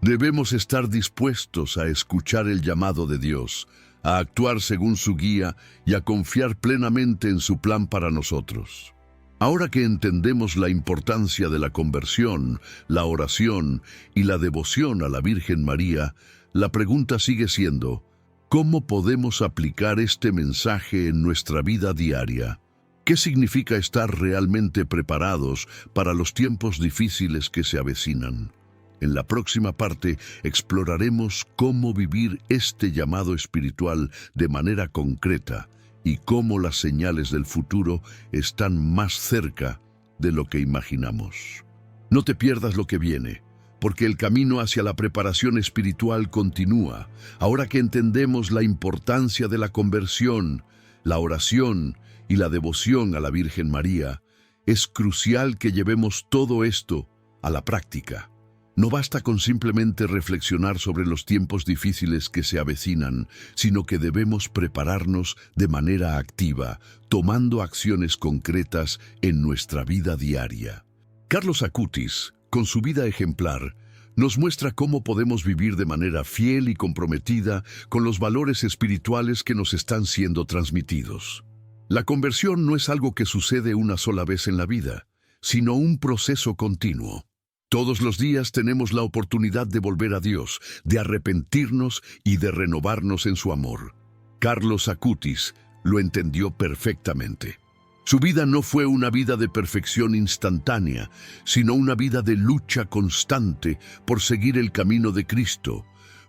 Debemos estar dispuestos a escuchar el llamado de Dios, a actuar según su guía y a confiar plenamente en su plan para nosotros. Ahora que entendemos la importancia de la conversión, la oración y la devoción a la Virgen María, la pregunta sigue siendo: ¿cómo podemos aplicar este mensaje en nuestra vida diaria? ¿Qué significa estar realmente preparados para los tiempos difíciles que se avecinan? En la próxima parte exploraremos cómo vivir este llamado espiritual de manera concreta y cómo las señales del futuro están más cerca de lo que imaginamos. No te pierdas lo que viene, porque el camino hacia la preparación espiritual continúa. Ahora que entendemos la importancia de la conversión, la oración y la devoción a la Virgen María, es crucial que llevemos todo esto a la práctica. No basta con simplemente reflexionar sobre los tiempos difíciles que se avecinan, sino que debemos prepararnos de manera activa, tomando acciones concretas en nuestra vida diaria. Carlos Acutis, con su vida ejemplar, nos muestra cómo podemos vivir de manera fiel y comprometida con los valores espirituales que nos están siendo transmitidos. La conversión no es algo que sucede una sola vez en la vida, sino un proceso continuo. Todos los días tenemos la oportunidad de volver a Dios, de arrepentirnos y de renovarnos en su amor. Carlos Acutis lo entendió perfectamente. Su vida no fue una vida de perfección instantánea, sino una vida de lucha constante por seguir el camino de Cristo,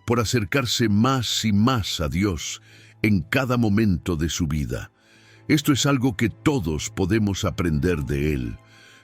por acercarse más y más a Dios en cada momento de su vida. Esto es algo que todos podemos aprender de él.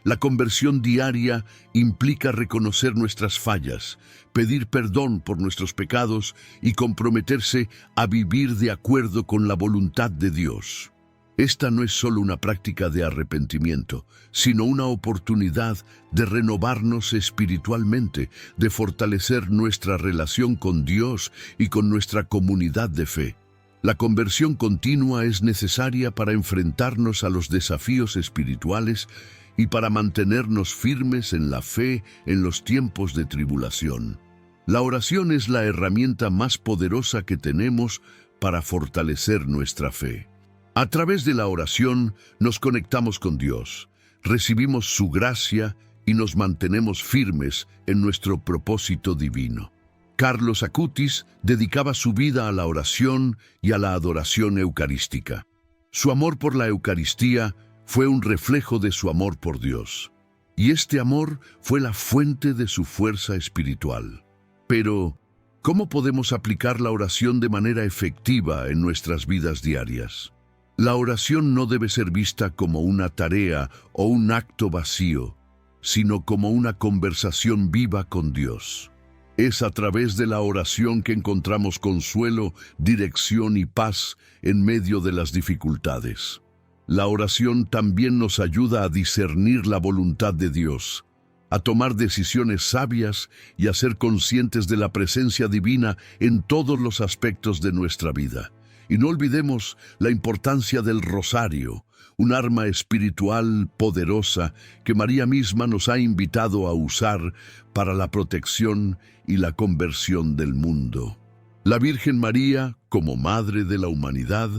La conversión diaria implica reconocer nuestras fallas, pedir perdón por nuestros pecados y comprometerse a vivir de acuerdo con la voluntad de Dios. Esta no es solo una práctica de arrepentimiento, sino una oportunidad de renovarnos espiritualmente, de fortalecer nuestra relación con Dios y con nuestra comunidad de fe. La conversión continua es necesaria para enfrentarnos a los desafíos espirituales y para mantenernos firmes en la fe en los tiempos de tribulación. La oración es la herramienta más poderosa que tenemos para fortalecer nuestra fe. A través de la oración nos conectamos con Dios, recibimos su gracia y nos mantenemos firmes en nuestro propósito divino. Carlos Acutis dedicaba su vida a la oración y a la adoración eucarística. Su amor por la Eucaristía fue un reflejo de su amor por Dios, y este amor fue la fuente de su fuerza espiritual. Pero, ¿cómo podemos aplicar la oración de manera efectiva en nuestras vidas diarias? La oración no debe ser vista como una tarea o un acto vacío, sino como una conversación viva con Dios. Es a través de la oración que encontramos consuelo, dirección y paz en medio de las dificultades. La oración también nos ayuda a discernir la voluntad de Dios, a tomar decisiones sabias y a ser conscientes de la presencia divina en todos los aspectos de nuestra vida. Y no olvidemos la importancia del rosario, un arma espiritual poderosa que María misma nos ha invitado a usar para la protección y la conversión del mundo. La Virgen María, como Madre de la Humanidad,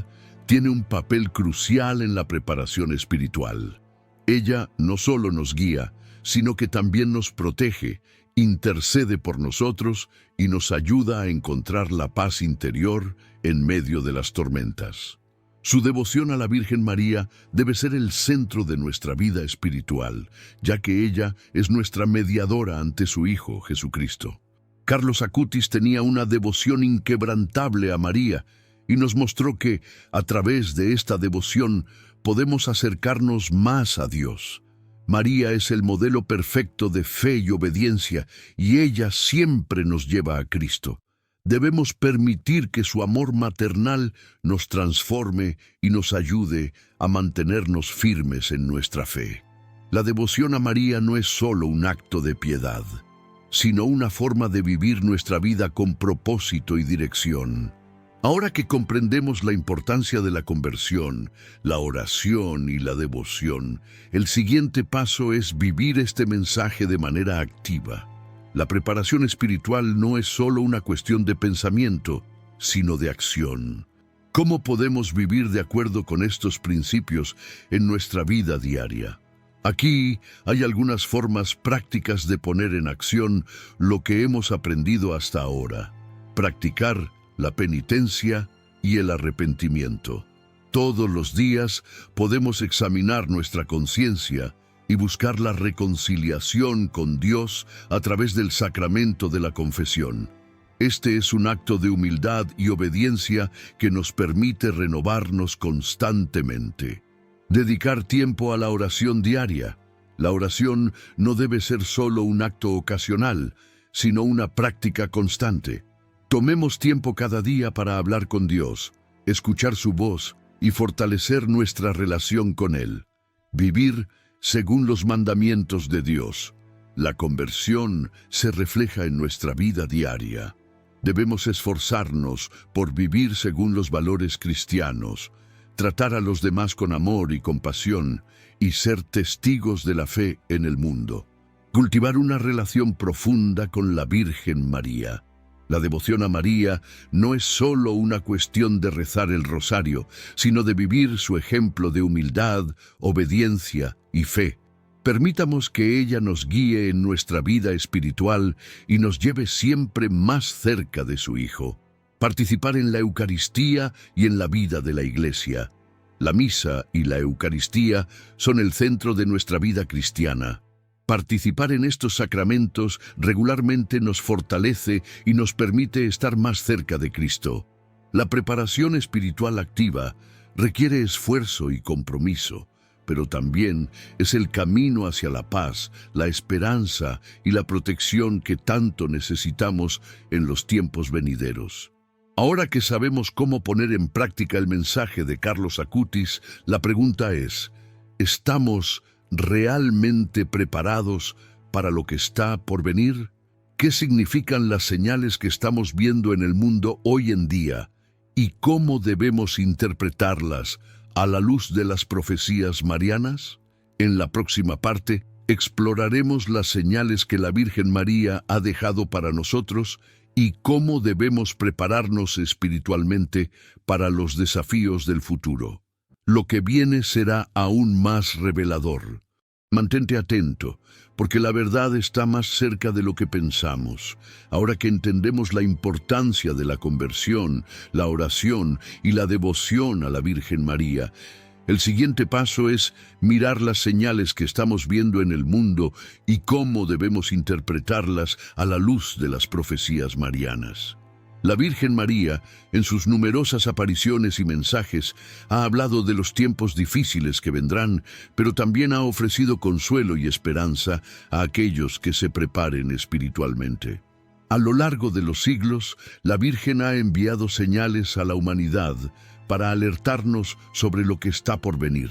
tiene un papel crucial en la preparación espiritual. Ella no solo nos guía, sino que también nos protege, intercede por nosotros y nos ayuda a encontrar la paz interior en medio de las tormentas. Su devoción a la Virgen María debe ser el centro de nuestra vida espiritual, ya que ella es nuestra mediadora ante su Hijo, Jesucristo. Carlos Acutis tenía una devoción inquebrantable a María, y nos mostró que, a través de esta devoción, podemos acercarnos más a Dios. María es el modelo perfecto de fe y obediencia, y ella siempre nos lleva a Cristo. Debemos permitir que su amor maternal nos transforme y nos ayude a mantenernos firmes en nuestra fe. La devoción a María no es solo un acto de piedad, sino una forma de vivir nuestra vida con propósito y dirección. Ahora que comprendemos la importancia de la conversión, la oración y la devoción, el siguiente paso es vivir este mensaje de manera activa. La preparación espiritual no es solo una cuestión de pensamiento, sino de acción. ¿Cómo podemos vivir de acuerdo con estos principios en nuestra vida diaria? Aquí hay algunas formas prácticas de poner en acción lo que hemos aprendido hasta ahora. Practicar la penitencia y el arrepentimiento. Todos los días podemos examinar nuestra conciencia y buscar la reconciliación con Dios a través del sacramento de la confesión. Este es un acto de humildad y obediencia que nos permite renovarnos constantemente. Dedicar tiempo a la oración diaria. La oración no debe ser solo un acto ocasional, sino una práctica constante. Tomemos tiempo cada día para hablar con Dios, escuchar su voz y fortalecer nuestra relación con Él. Vivir según los mandamientos de Dios. La conversión se refleja en nuestra vida diaria. Debemos esforzarnos por vivir según los valores cristianos, tratar a los demás con amor y compasión y ser testigos de la fe en el mundo. Cultivar una relación profunda con la Virgen María. La devoción a María no es solo una cuestión de rezar el rosario, sino de vivir su ejemplo de humildad, obediencia y fe. Permitamos que ella nos guíe en nuestra vida espiritual y nos lleve siempre más cerca de su Hijo. Participar en la Eucaristía y en la vida de la Iglesia. La misa y la Eucaristía son el centro de nuestra vida cristiana. Participar en estos sacramentos regularmente nos fortalece y nos permite estar más cerca de Cristo. La preparación espiritual activa requiere esfuerzo y compromiso, pero también es el camino hacia la paz, la esperanza y la protección que tanto necesitamos en los tiempos venideros. Ahora que sabemos cómo poner en práctica el mensaje de Carlos Acutis, la pregunta es, ¿estamos realmente preparados para lo que está por venir? ¿Qué significan las señales que estamos viendo en el mundo hoy en día? ¿Y cómo debemos interpretarlas a la luz de las profecías marianas? En la próxima parte, exploraremos las señales que la Virgen María ha dejado para nosotros y cómo debemos prepararnos espiritualmente para los desafíos del futuro. Lo que viene será aún más revelador. Mantente atento, porque la verdad está más cerca de lo que pensamos. Ahora que entendemos la importancia de la conversión, la oración y la devoción a la Virgen María, el siguiente paso es mirar las señales que estamos viendo en el mundo y cómo debemos interpretarlas a la luz de las profecías marianas. La Virgen María, en sus numerosas apariciones y mensajes, ha hablado de los tiempos difíciles que vendrán, pero también ha ofrecido consuelo y esperanza a aquellos que se preparen espiritualmente. A lo largo de los siglos, la Virgen ha enviado señales a la humanidad para alertarnos sobre lo que está por venir.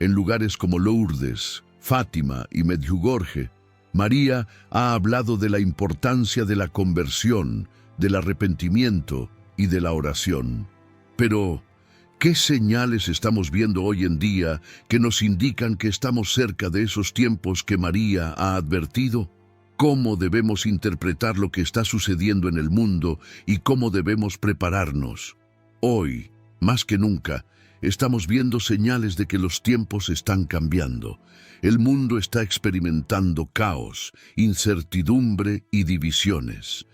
En lugares como Lourdes, Fátima y Medjugorje, María ha hablado de la importancia de la conversión, del arrepentimiento y de la oración. Pero, ¿qué señales estamos viendo hoy en día que nos indican que estamos cerca de esos tiempos que María ha advertido? ¿Cómo debemos interpretar lo que está sucediendo en el mundo y cómo debemos prepararnos? Hoy, más que nunca, estamos viendo señales de que los tiempos están cambiando. El mundo está experimentando caos, incertidumbre y divisiones.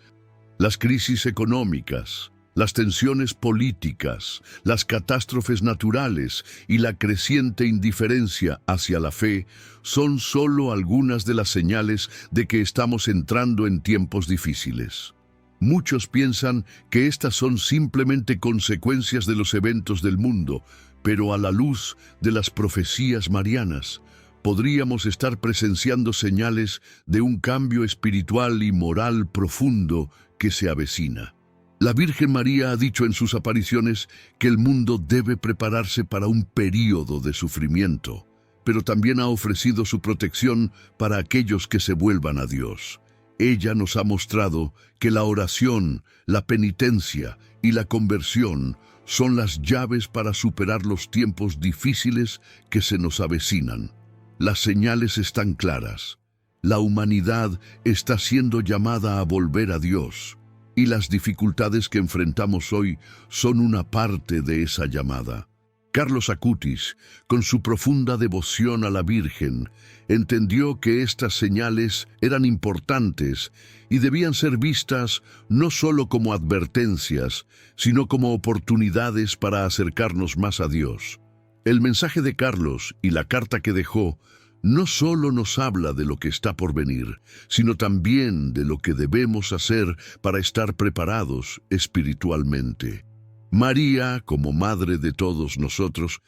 Las crisis económicas, las tensiones políticas, las catástrofes naturales y la creciente indiferencia hacia la fe son solo algunas de las señales de que estamos entrando en tiempos difíciles. Muchos piensan que estas son simplemente consecuencias de los eventos del mundo, pero a la luz de las profecías marianas, podríamos estar presenciando señales de un cambio espiritual y moral profundo que se avecina. La Virgen María ha dicho en sus apariciones que el mundo debe prepararse para un período de sufrimiento, pero también ha ofrecido su protección para aquellos que se vuelvan a Dios. Ella nos ha mostrado que la oración, la penitencia y la conversión son las llaves para superar los tiempos difíciles que se nos avecinan. Las señales están claras. La humanidad está siendo llamada a volver a Dios, y las dificultades que enfrentamos hoy son una parte de esa llamada. Carlos Acutis, con su profunda devoción a la Virgen, entendió que estas señales eran importantes y debían ser vistas no solo como advertencias, sino como oportunidades para acercarnos más a Dios. El mensaje de Carlos y la carta que dejó no solo nos habla de lo que está por venir, sino también de lo que debemos hacer para estar preparados espiritualmente. María, como madre de todos nosotros,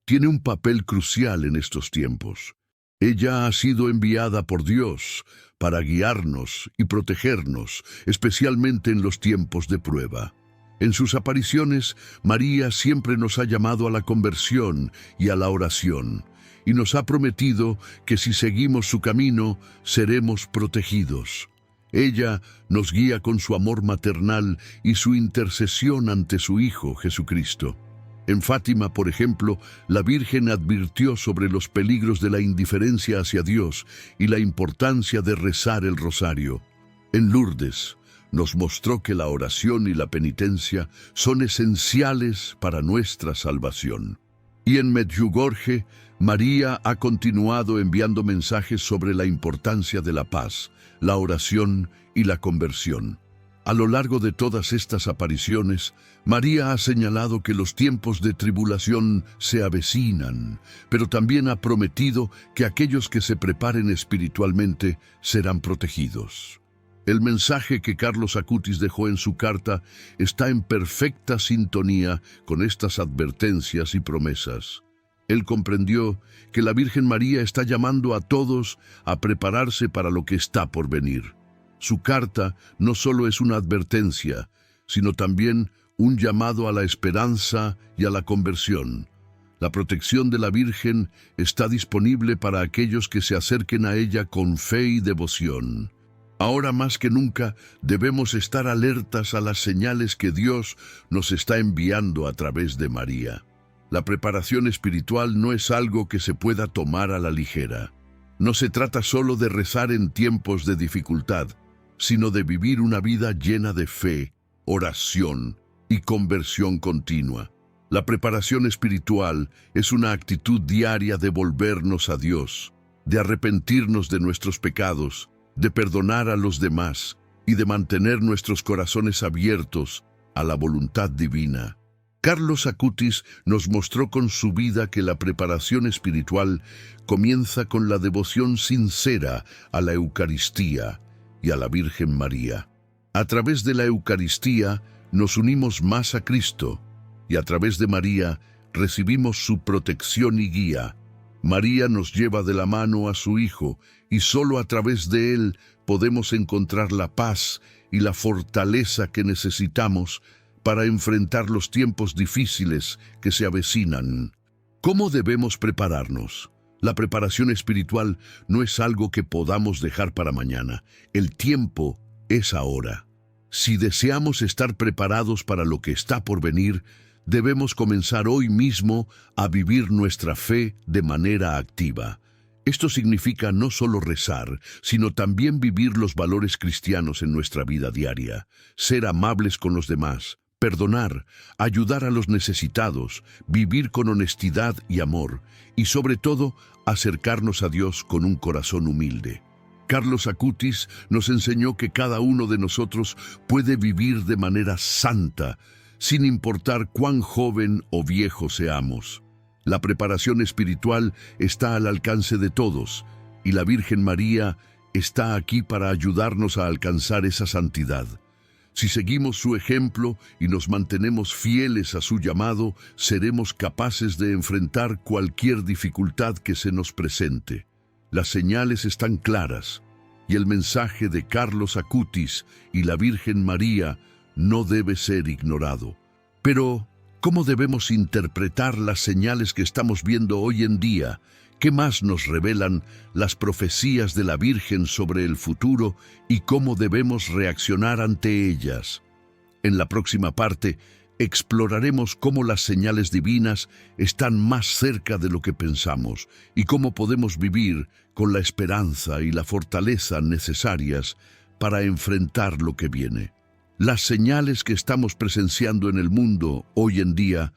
tiene un papel crucial en estos tiempos. Ella ha sido enviada por Dios para guiarnos y protegernos, especialmente en los tiempos de prueba. En sus apariciones, María siempre nos ha llamado a la conversión y a la oración, y nos ha prometido que si seguimos su camino, seremos protegidos. Ella nos guía con su amor maternal y su intercesión ante su Hijo Jesucristo. En Fátima, por ejemplo, la Virgen advirtió sobre los peligros de la indiferencia hacia Dios y la importancia de rezar el rosario. En Lourdes, nos mostró que la oración y la penitencia son esenciales para nuestra salvación. Y en Medjugorje, María ha continuado enviando mensajes sobre la importancia de la paz, la oración y la conversión. A lo largo de todas estas apariciones, María ha señalado que los tiempos de tribulación se avecinan, pero también ha prometido que aquellos que se preparen espiritualmente serán protegidos. El mensaje que Carlos Acutis dejó en su carta está en perfecta sintonía con estas advertencias y promesas. Él comprendió que la Virgen María está llamando a todos a prepararse para lo que está por venir. Su carta no solo es una advertencia, sino también un llamado a la esperanza y a la conversión. La protección de la Virgen está disponible para aquellos que se acerquen a ella con fe y devoción. Ahora más que nunca debemos estar alertas a las señales que Dios nos está enviando a través de María. La preparación espiritual no es algo que se pueda tomar a la ligera. No se trata solo de rezar en tiempos de dificultad, sino de vivir una vida llena de fe, oración y conversión continua. La preparación espiritual es una actitud diaria de volvernos a Dios, de arrepentirnos de nuestros pecados, de perdonar a los demás y de mantener nuestros corazones abiertos a la voluntad divina. Carlos Acutis nos mostró con su vida que la preparación espiritual comienza con la devoción sincera a la Eucaristía y a la Virgen María. A través de la Eucaristía nos unimos más a Cristo y a través de María recibimos su protección y guía. María nos lleva de la mano a su Hijo y solo a través de Él podemos encontrar la paz y la fortaleza que necesitamos para enfrentar los tiempos difíciles que se avecinan. ¿Cómo debemos prepararnos? La preparación espiritual no es algo que podamos dejar para mañana. El tiempo es ahora. Si deseamos estar preparados para lo que está por venir, debemos comenzar hoy mismo a vivir nuestra fe de manera activa. Esto significa no solo rezar, sino también vivir los valores cristianos en nuestra vida diaria, ser amables con los demás, perdonar, ayudar a los necesitados, vivir con honestidad y amor, y sobre todo, acercarnos a Dios con un corazón humilde. Carlos Acutis nos enseñó que cada uno de nosotros puede vivir de manera santa, sin importar cuán joven o viejo seamos. La preparación espiritual está al alcance de todos, y la Virgen María está aquí para ayudarnos a alcanzar esa santidad. Si seguimos su ejemplo y nos mantenemos fieles a su llamado, seremos capaces de enfrentar cualquier dificultad que se nos presente. Las señales están claras, y el mensaje de Carlos Acutis y la Virgen María no debe ser ignorado. Pero, ¿cómo debemos interpretar las señales que estamos viendo hoy en día? ¿Qué más nos revelan las profecías de la Virgen sobre el futuro y cómo debemos reaccionar ante ellas? En la próxima parte, exploraremos cómo las señales divinas están más cerca de lo que pensamos y cómo podemos vivir con la esperanza y la fortaleza necesarias para enfrentar lo que viene. Las señales que estamos presenciando en el mundo hoy en día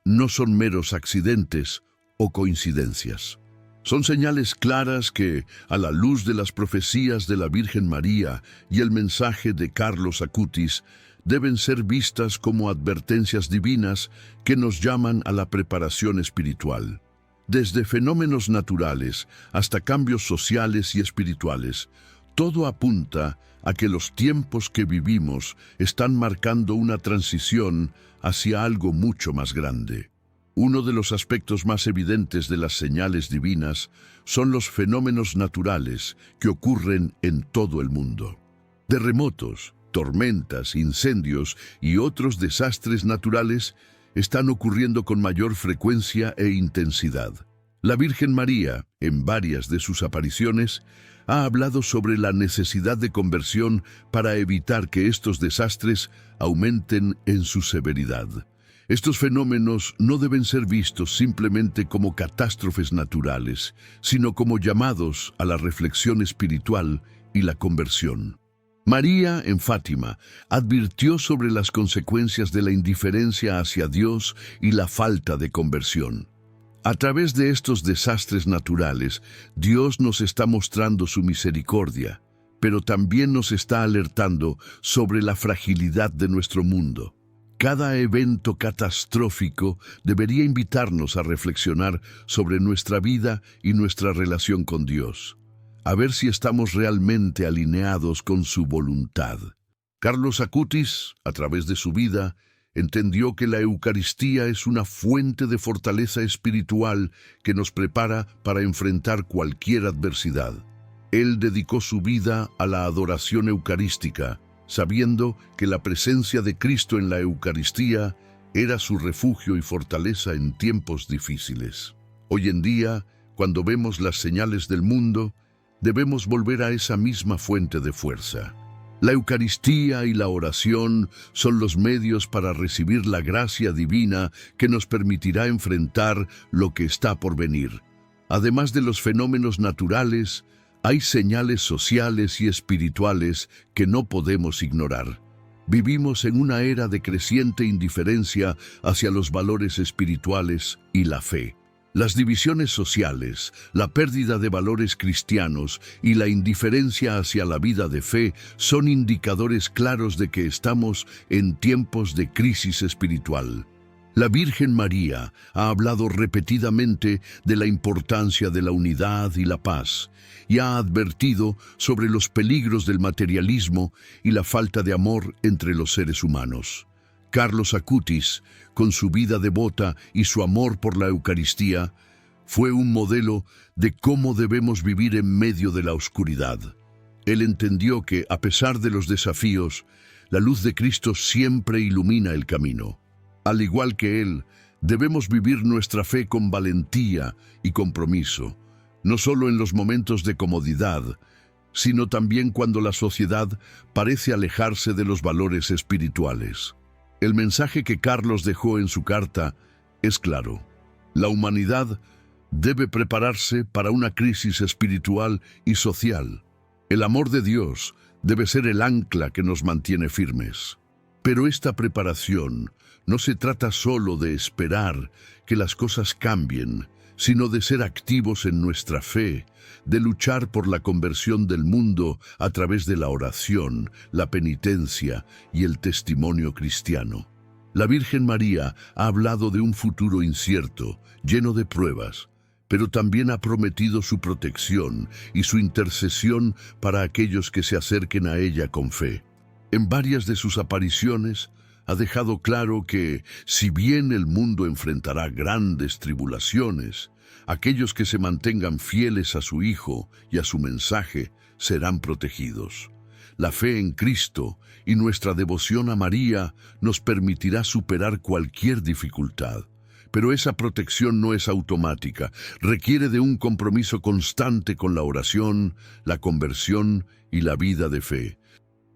no son meros accidentes o coincidencias. Son señales claras que, a la luz de las profecías de la Virgen María y el mensaje de Carlos Acutis, deben ser vistas como advertencias divinas que nos llaman a la preparación espiritual. Desde fenómenos naturales hasta cambios sociales y espirituales, todo apunta a que los tiempos que vivimos están marcando una transición hacia algo mucho más grande. Uno de los aspectos más evidentes de las señales divinas son los fenómenos naturales que ocurren en todo el mundo. Terremotos, tormentas, incendios y otros desastres naturales están ocurriendo con mayor frecuencia e intensidad. La Virgen María, en varias de sus apariciones, ha hablado sobre la necesidad de conversión para evitar que estos desastres aumenten en su severidad. Estos fenómenos no deben ser vistos simplemente como catástrofes naturales, sino como llamados a la reflexión espiritual y la conversión. María, en Fátima, advirtió sobre las consecuencias de la indiferencia hacia Dios y la falta de conversión. A través de estos desastres naturales, Dios nos está mostrando su misericordia, pero también nos está alertando sobre la fragilidad de nuestro mundo. Cada evento catastrófico debería invitarnos a reflexionar sobre nuestra vida y nuestra relación con Dios, a ver si estamos realmente alineados con su voluntad. Carlos Acutis, a través de su vida, entendió que la Eucaristía es una fuente de fortaleza espiritual que nos prepara para enfrentar cualquier adversidad. Él dedicó su vida a la adoración eucarística, sabiendo que la presencia de Cristo en la Eucaristía era su refugio y fortaleza en tiempos difíciles. Hoy en día, cuando vemos las señales del mundo, debemos volver a esa misma fuente de fuerza. La Eucaristía y la oración son los medios para recibir la gracia divina que nos permitirá enfrentar lo que está por venir. Además de los fenómenos naturales, hay señales sociales y espirituales que no podemos ignorar. Vivimos en una era de creciente indiferencia hacia los valores espirituales y la fe. Las divisiones sociales, la pérdida de valores cristianos y la indiferencia hacia la vida de fe son indicadores claros de que estamos en tiempos de crisis espiritual. La Virgen María ha hablado repetidamente de la importancia de la unidad y la paz, y ha advertido sobre los peligros del materialismo y la falta de amor entre los seres humanos. Carlos Acutis, con su vida devota y su amor por la Eucaristía, fue un modelo de cómo debemos vivir en medio de la oscuridad. Él entendió que, a pesar de los desafíos, la luz de Cristo siempre ilumina el camino. Al igual que Él, debemos vivir nuestra fe con valentía y compromiso, no solo en los momentos de comodidad, sino también cuando la sociedad parece alejarse de los valores espirituales. El mensaje que Carlos dejó en su carta es claro. La humanidad debe prepararse para una crisis espiritual y social. El amor de Dios debe ser el ancla que nos mantiene firmes. Pero esta preparación no se trata solo de esperar que las cosas cambien, sino de ser activos en nuestra fe, de luchar por la conversión del mundo a través de la oración, la penitencia y el testimonio cristiano. La Virgen María ha hablado de un futuro incierto, lleno de pruebas, pero también ha prometido su protección y su intercesión para aquellos que se acerquen a ella con fe. En varias de sus apariciones, ha dejado claro que, si bien el mundo enfrentará grandes tribulaciones, aquellos que se mantengan fieles a su Hijo y a su mensaje serán protegidos. La fe en Cristo y nuestra devoción a María nos permitirá superar cualquier dificultad. Pero esa protección no es automática, requiere de un compromiso constante con la oración, la conversión y la vida de fe.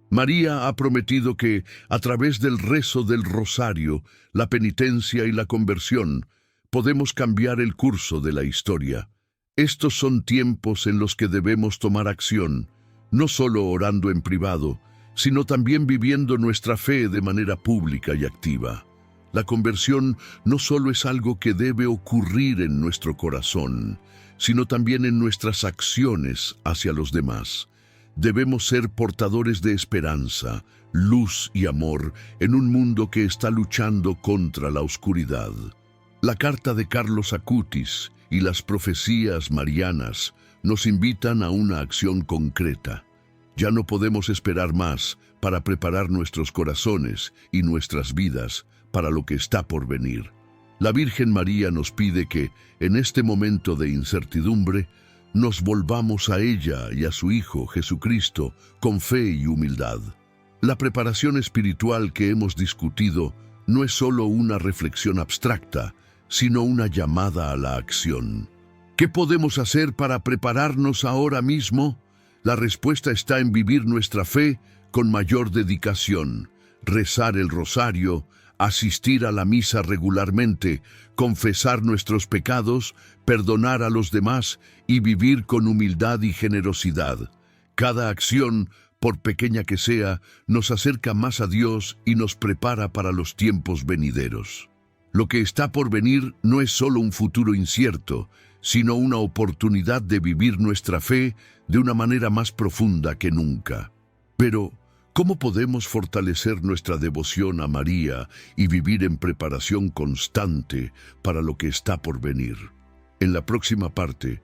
María ha prometido que, a través del rezo del rosario, la penitencia y la conversión, podemos cambiar el curso de la historia. Estos son tiempos en los que debemos tomar acción, no solo orando en privado, sino también viviendo nuestra fe de manera pública y activa. La conversión no solo es algo que debe ocurrir en nuestro corazón, sino también en nuestras acciones hacia los demás. Debemos ser portadores de esperanza, luz y amor en un mundo que está luchando contra la oscuridad. La carta de Carlos Acutis y las profecías marianas nos invitan a una acción concreta. Ya no podemos esperar más para preparar nuestros corazones y nuestras vidas para lo que está por venir. La Virgen María nos pide que, en este momento de incertidumbre, nos volvamos a ella y a su Hijo Jesucristo con fe y humildad. La preparación espiritual que hemos discutido no es solo una reflexión abstracta, sino una llamada a la acción. ¿Qué podemos hacer para prepararnos ahora mismo? La respuesta está en vivir nuestra fe con mayor dedicación, rezar el rosario, asistir a la misa regularmente, confesar nuestros pecados, perdonar a los demás y vivir con humildad y generosidad. Cada acción, por pequeña que sea, nos acerca más a Dios y nos prepara para los tiempos venideros. Lo que está por venir no es solo un futuro incierto, sino una oportunidad de vivir nuestra fe de una manera más profunda que nunca. Pero, ¿cómo podemos fortalecer nuestra devoción a María y vivir en preparación constante para lo que está por venir? En la próxima parte,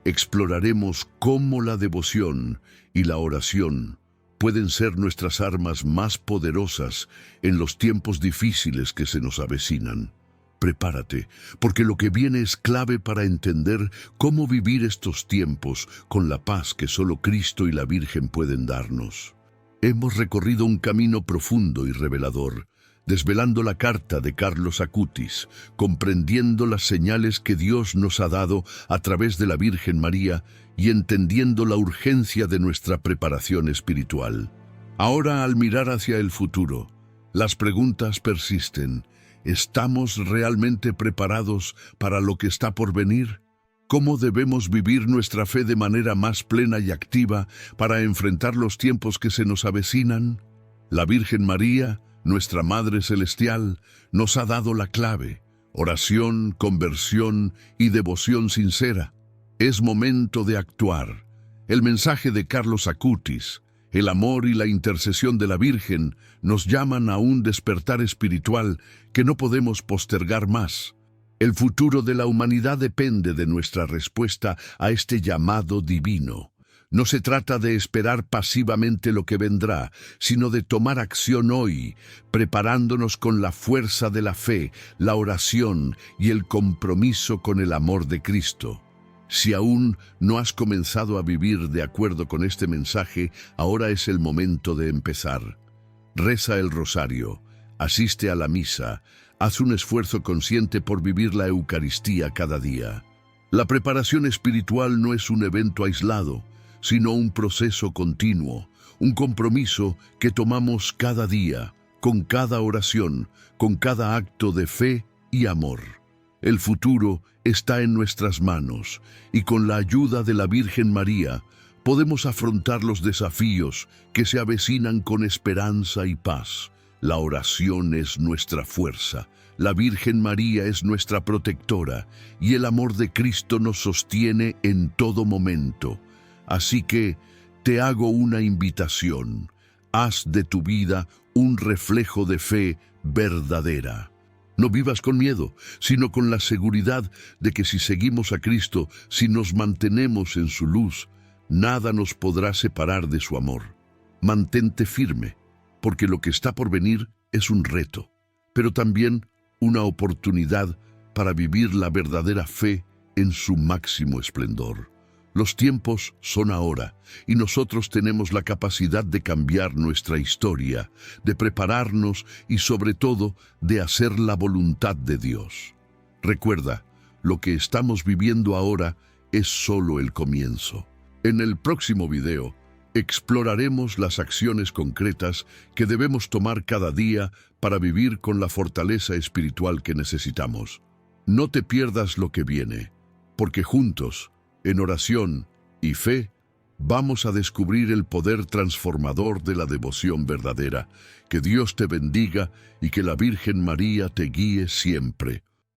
exploraremos cómo la devoción y la oración pueden ser nuestras armas más poderosas en los tiempos difíciles que se nos avecinan. Prepárate, porque lo que viene es clave para entender cómo vivir estos tiempos con la paz que solo Cristo y la Virgen pueden darnos. Hemos recorrido un camino profundo y revelador, desvelando la carta de Carlos Acutis, comprendiendo las señales que Dios nos ha dado a través de la Virgen María y entendiendo la urgencia de nuestra preparación espiritual. Ahora, al mirar hacia el futuro, las preguntas persisten. ¿Estamos realmente preparados para lo que está por venir? ¿Cómo debemos vivir nuestra fe de manera más plena y activa para enfrentar los tiempos que se nos avecinan? La Virgen María, nuestra Madre Celestial, nos ha dado la clave: oración, conversión y devoción sincera. Es momento de actuar. El mensaje de Carlos Acutis, el amor y la intercesión de la Virgen nos llaman a un despertar espiritual que no podemos postergar más. El futuro de la humanidad depende de nuestra respuesta a este llamado divino. No se trata de esperar pasivamente lo que vendrá, sino de tomar acción hoy, preparándonos con la fuerza de la fe, la oración y el compromiso con el amor de Cristo. Si aún no has comenzado a vivir de acuerdo con este mensaje, ahora es el momento de empezar. Reza el rosario, asiste a la misa, haz un esfuerzo consciente por vivir la Eucaristía cada día. La preparación espiritual no es un evento aislado, sino un proceso continuo, un compromiso que tomamos cada día, con cada oración, con cada acto de fe y amor. El futuro está en nuestras manos y con la ayuda de la Virgen María podemos afrontar los desafíos que se avecinan con esperanza y paz. La oración es nuestra fuerza, la Virgen María es nuestra protectora y el amor de Cristo nos sostiene en todo momento. Así que te hago una invitación: haz de tu vida un reflejo de fe verdadera. No vivas con miedo, sino con la seguridad de que si seguimos a Cristo, si nos mantenemos en su luz, nada nos podrá separar de su amor. Mantente firme, porque lo que está por venir es un reto, pero también una oportunidad para vivir la verdadera fe en su máximo esplendor. Los tiempos son ahora, y nosotros tenemos la capacidad de cambiar nuestra historia, de prepararnos y sobre todo de hacer la voluntad de Dios. Recuerda, lo que estamos viviendo ahora es solo el comienzo. En el próximo video, exploraremos las acciones concretas que debemos tomar cada día para vivir con la fortaleza espiritual que necesitamos. No te pierdas lo que viene, porque juntos, en oración y fe, vamos a descubrir el poder transformador de la devoción verdadera. Que Dios te bendiga y que la Virgen María te guíe siempre.